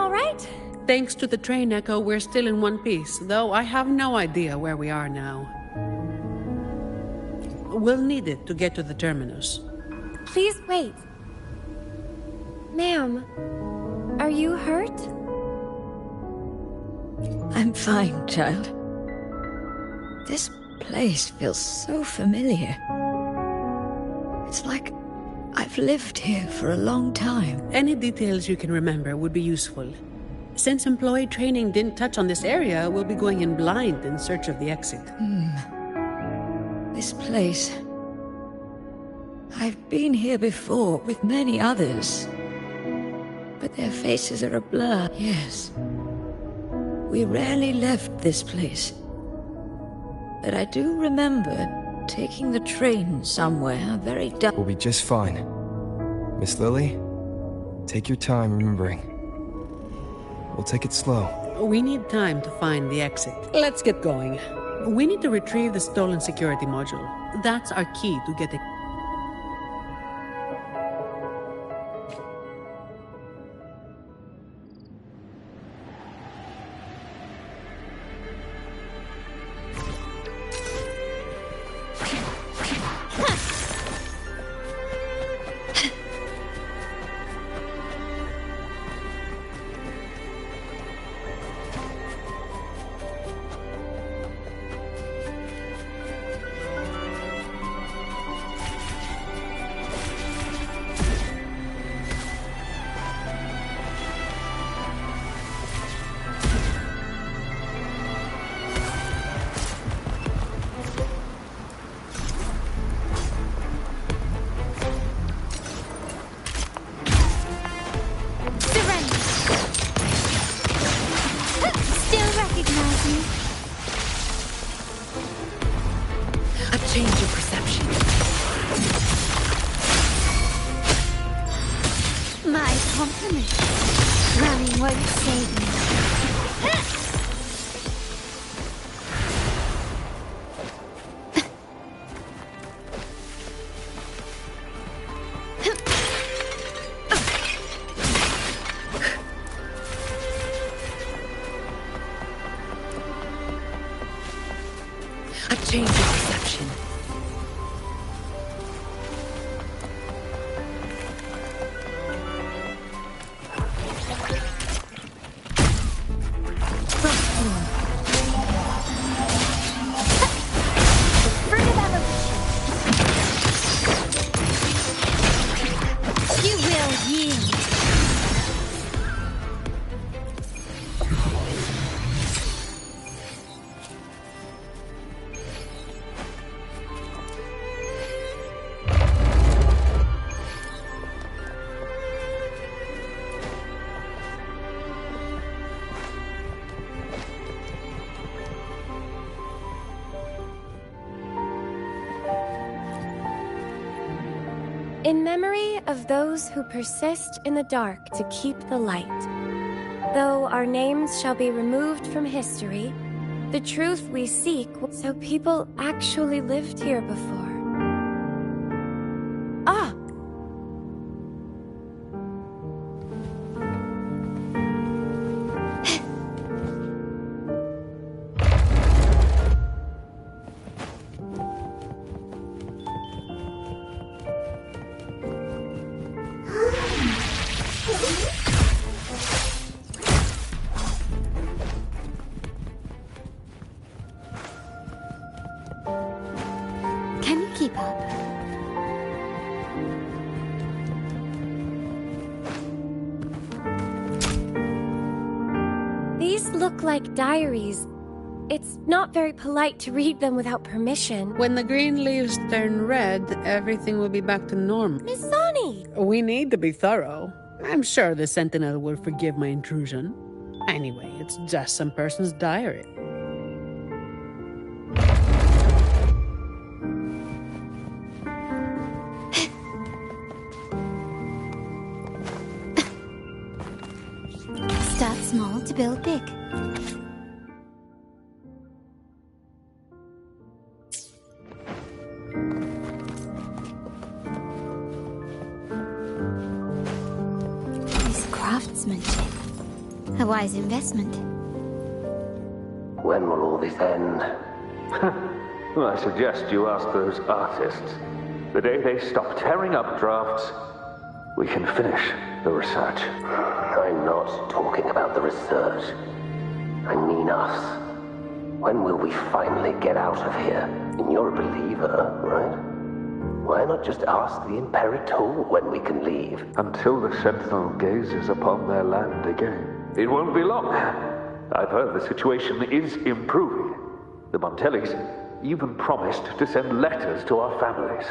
all right? Thanks to the train echo, we're still in one piece, though I have no idea where we are now. We'll need it to get to the terminus. Please wait. Ma'am, are you hurt? I'm fine, child. This place feels so familiar. It's like I've lived here for a long time. Any details you can remember would be useful. Since employee training didn't touch on this area, we'll be going in blind in search of the exit. This place... I've been here before with many others. But their faces are a blur. Yes. We rarely left this place. But I do remember taking the train somewhere very dark. We'll be just fine. Miss Lily, take your time remembering. We'll take it slow. We need time to find the exit. Let's get going. We need to retrieve the stolen security module. That's our key to get it. In memory of those who persist in the dark to keep the light. Though our names shall be removed from history, the truth we seek, so people actually lived here before. Ah! Like diaries. It's not very polite to read them without permission. When the green leaves turn red, everything will be back to normal. Miss Sonny! We need to be thorough. I'm sure the Sentinel will forgive my intrusion. Anyway, it's just some person's diary. Start small to build big. Craftsmanship. A wise investment. When will all this end? Well, I suggest you ask those artists. The day they stop tearing up drafts, we can finish the research. I'm not talking about the research. I mean us. When will we finally get out of here? And you're a believer, right? Why not just ask the Imperator when we can leave? Until the Sentinel gazes upon their land again. It won't be long. I've heard the situation is improving. The Montellis even promised to send letters to our families.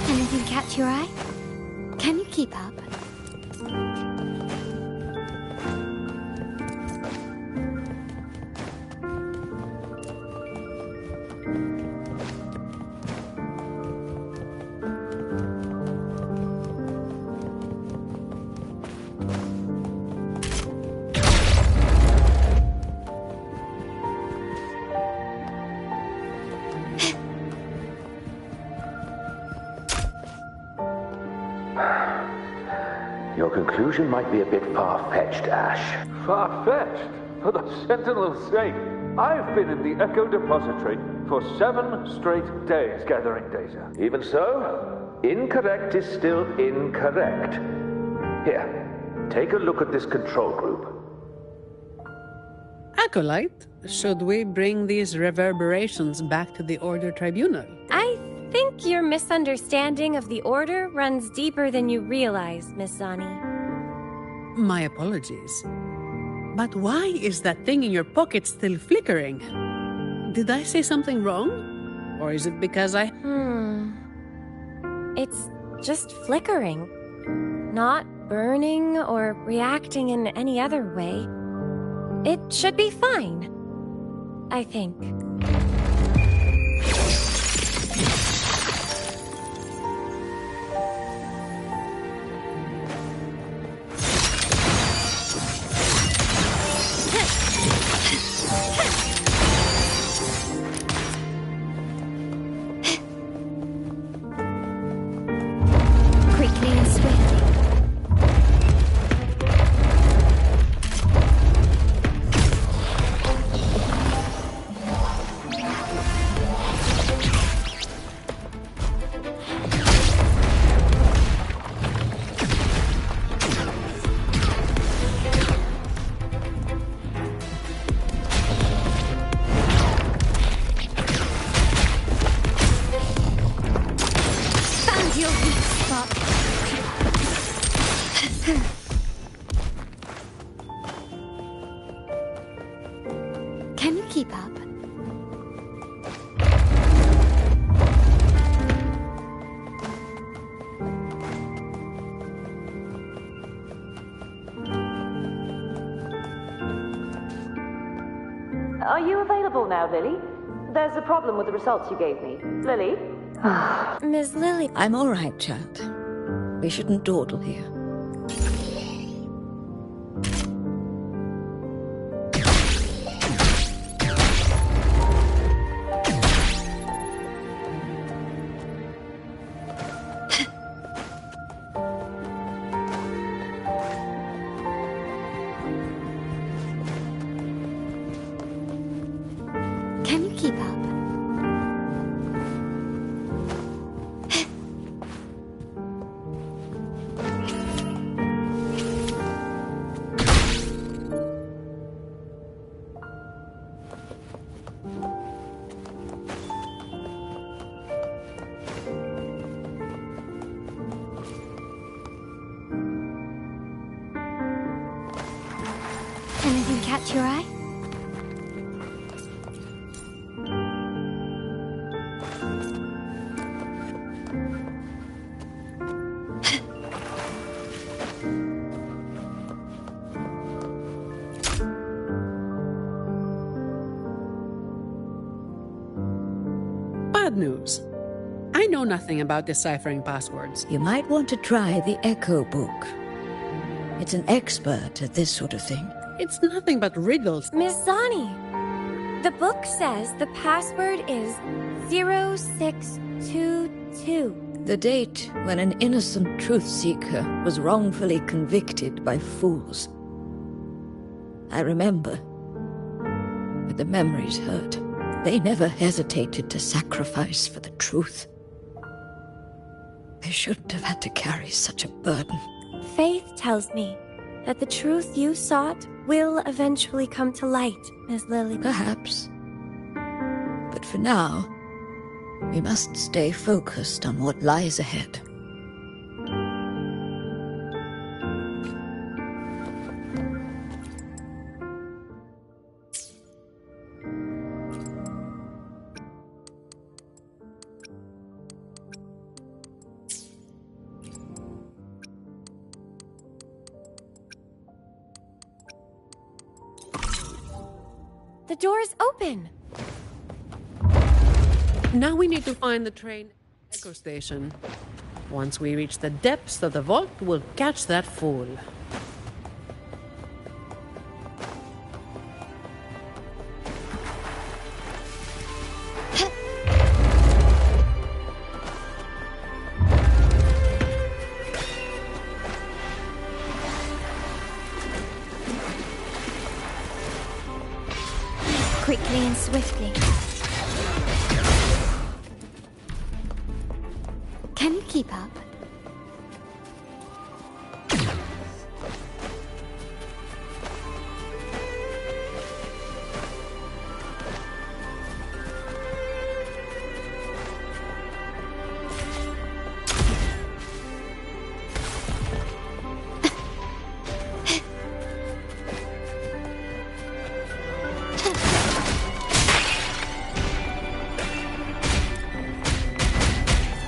Anything catch your eye? Can you keep up? Your conclusion might be a bit far-fetched, Ash. Far-fetched? For the Sentinel's sake, I've been in the Echo Depository for 7 straight days gathering data. Even so, incorrect is still incorrect. Here, take a look at this control group. Acolyte, should we bring these reverberations back to the Order Tribunal? I think your misunderstanding of the Order runs deeper than you realize, Miss Zani. My apologies. But why is that thing in your pocket still flickering? Did I say something wrong? Or is it because I... It's just flickering. Not burning or reacting in any other way. It should be fine, I think. Quickly and swiftly. Found your weak spot. Can you keep up? Are you available now, Lily? There's a problem with the results you gave me. Lily? Miss Lily... I'm all right, child. We shouldn't dawdle here. Can you keep up? Anything catch your eye? Bad news. I know nothing about deciphering passwords. You might want to try the Echo book. It's an expert at this sort of thing. It's nothing but riddles. Miss Zani, the book says the password is 0622. The date when an innocent truth seeker was wrongfully convicted by fools. I remember. But the memories hurt. They never hesitated to sacrifice for the truth. They shouldn't have had to carry such a burden. Faith tells me that the truth you sought will eventually come to light, Miss Lily. Perhaps. But for now, we must stay focused on what lies ahead. The door's open! Now we need to find the train echo station. Once we reach the depths of the vault, we'll catch that fool. Quickly and swiftly. Can you keep up?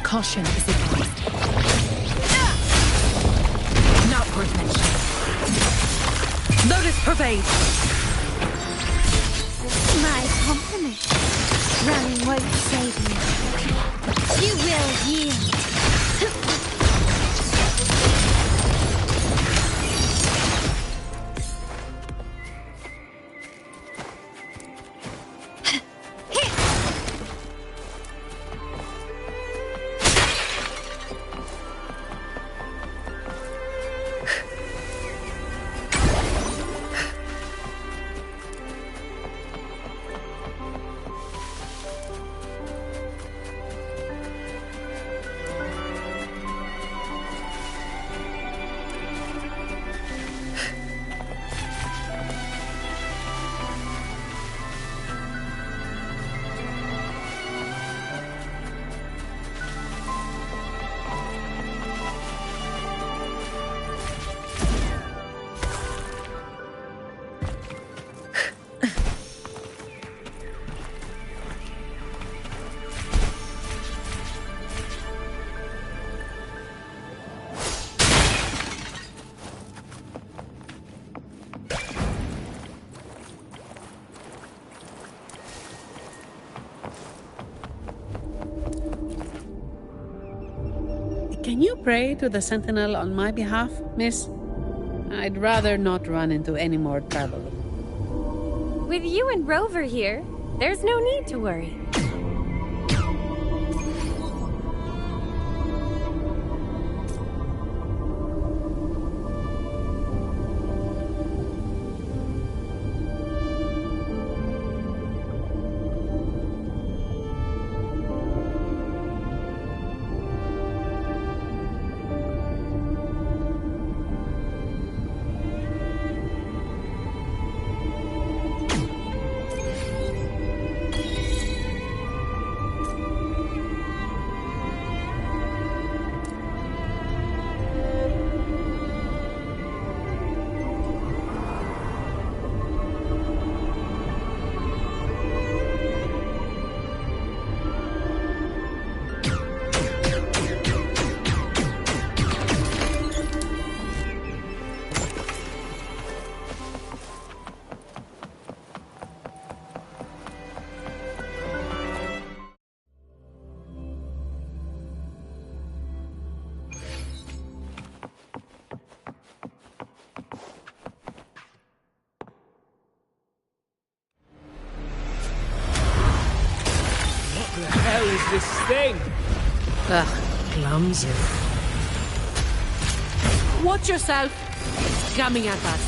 Caution is advised. Not worth mentioning. Lotus pervade. My compliments. Running won't save you. You will yield. Can you pray to the Sentinel on my behalf, miss? I'd rather not run into any more trouble. With you and Rover here, there's no need to worry. this thing? Ugh, clumsy. Watch yourself. It's coming at us.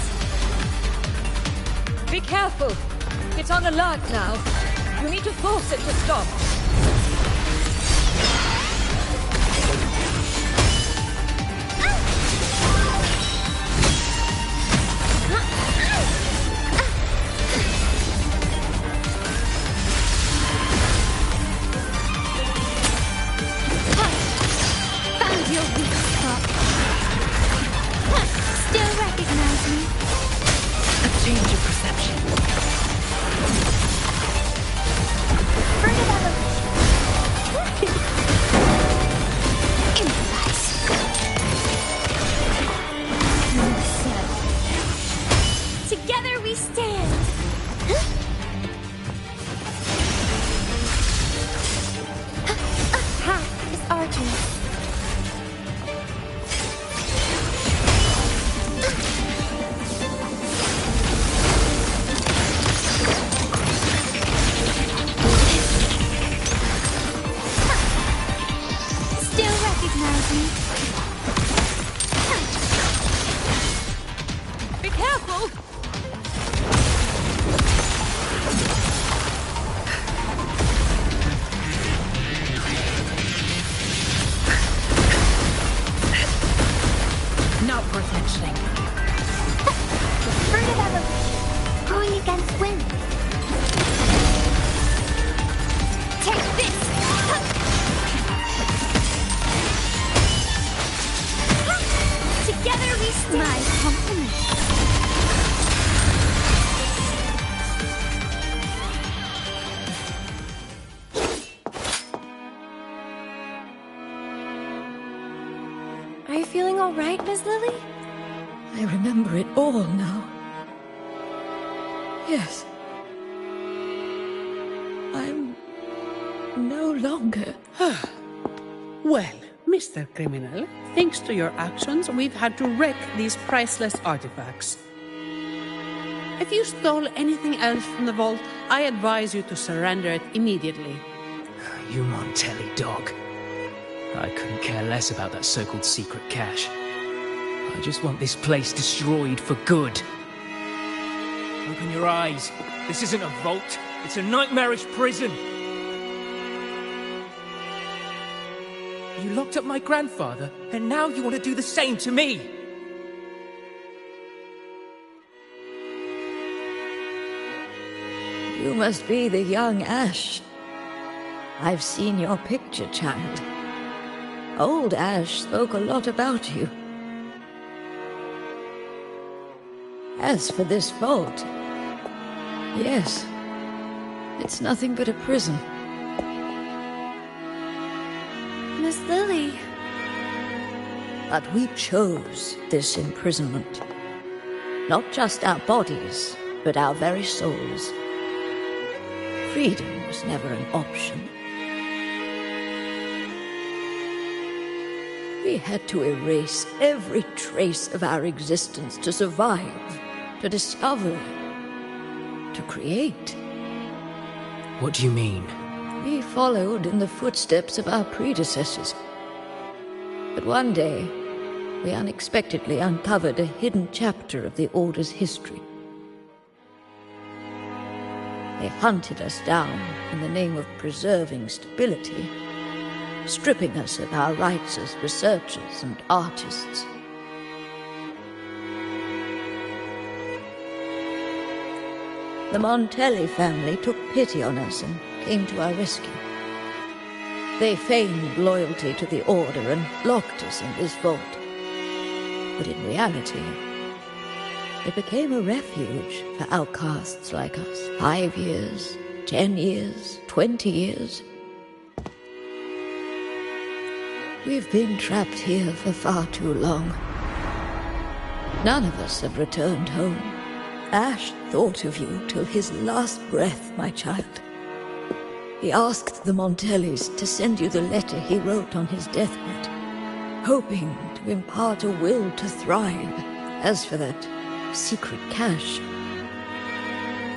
Be careful. It's on alert now. You need to force it to stop. Found your weak spot. Still recognize me? A change of perception. Further evolution. Improvise. Together we stand. Path is arduous. Still recognize me? Be careful! Not worth mentioning. Further evolution. Going against wind. Take this! Together we stand. My compliments. Are you feeling all right, Miss Lily? I remember it all now. Yes. I'm no longer... Well, Mr. Criminal, thanks to your actions, we've had to wreck these priceless artifacts. If you stole anything else from the vault, I advise you to surrender it immediately. You Montelli dog. I couldn't care less about that so-called secret cache. I just want this place destroyed for good. Open your eyes. This isn't a vault. It's a nightmarish prison. You locked up my grandfather, and now you want to do the same to me. You must be the young Ash. I've seen your picture, child. Old Ash spoke a lot about you. As for this vault, yes, it's nothing but a prison. Miss Lily. But we chose this imprisonment. Not just our bodies, but our very souls. Freedom was never an option. We had to erase every trace of our existence to survive, to discover, to create. What do you mean? We followed in the footsteps of our predecessors. But one day, we unexpectedly uncovered a hidden chapter of the Order's history. They hunted us down in the name of preserving stability, stripping us of our rights as researchers and artists. The Montelli family took pity on us and came to our rescue. They feigned loyalty to the Order and locked us in this vault. But in reality, it became a refuge for outcasts like us. 5 years, 10 years, 20 years. We've been trapped here for far too long. None of us have returned home. Ash thought of you till his last breath, my child. He asked the Montellis to send you the letter he wrote on his deathbed, hoping to impart a will to thrive. As for that secret cache,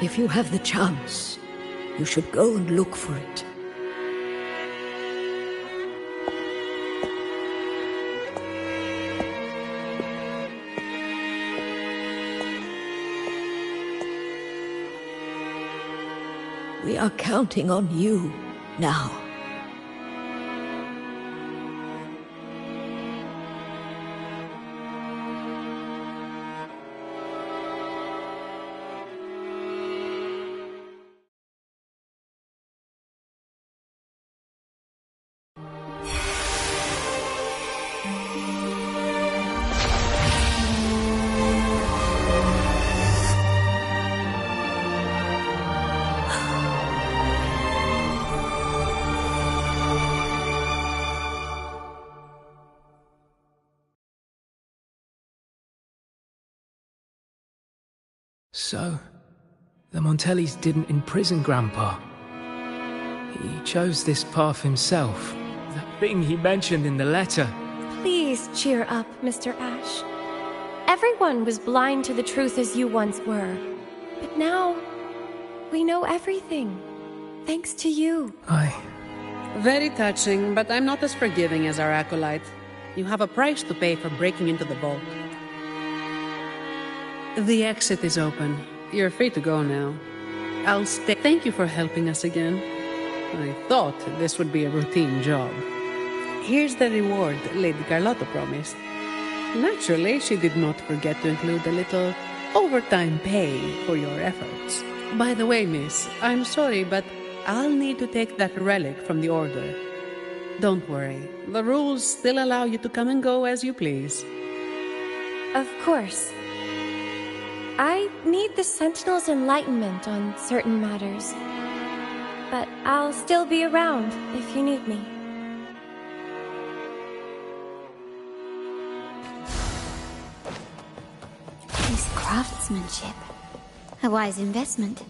if you have the chance, you should go and look for it. We are counting on you now. So, the Montellis didn't imprison Grandpa. He chose this path himself. That thing he mentioned in the letter. Please cheer up, Mr. Ash. Everyone was blind to the truth as you once were. But now, we know everything. Thanks to you. Very touching, but I'm not as forgiving as our acolyte. You have a price to pay for breaking into the vault. The exit is open. You're free to go now. I'll stay. Thank you for helping us again. I thought this would be a routine job. Here's the reward Lady Carlotta promised. Naturally, she did not forget to include a little overtime pay for your efforts. By the way, miss, I'm sorry, but I'll need to take that relic from the Order. Don't worry. The rules still allow you to come and go as you please. Of course. I need the Sentinel's enlightenment on certain matters. But I'll still be around if you need me. His craftsmanship. A wise investment.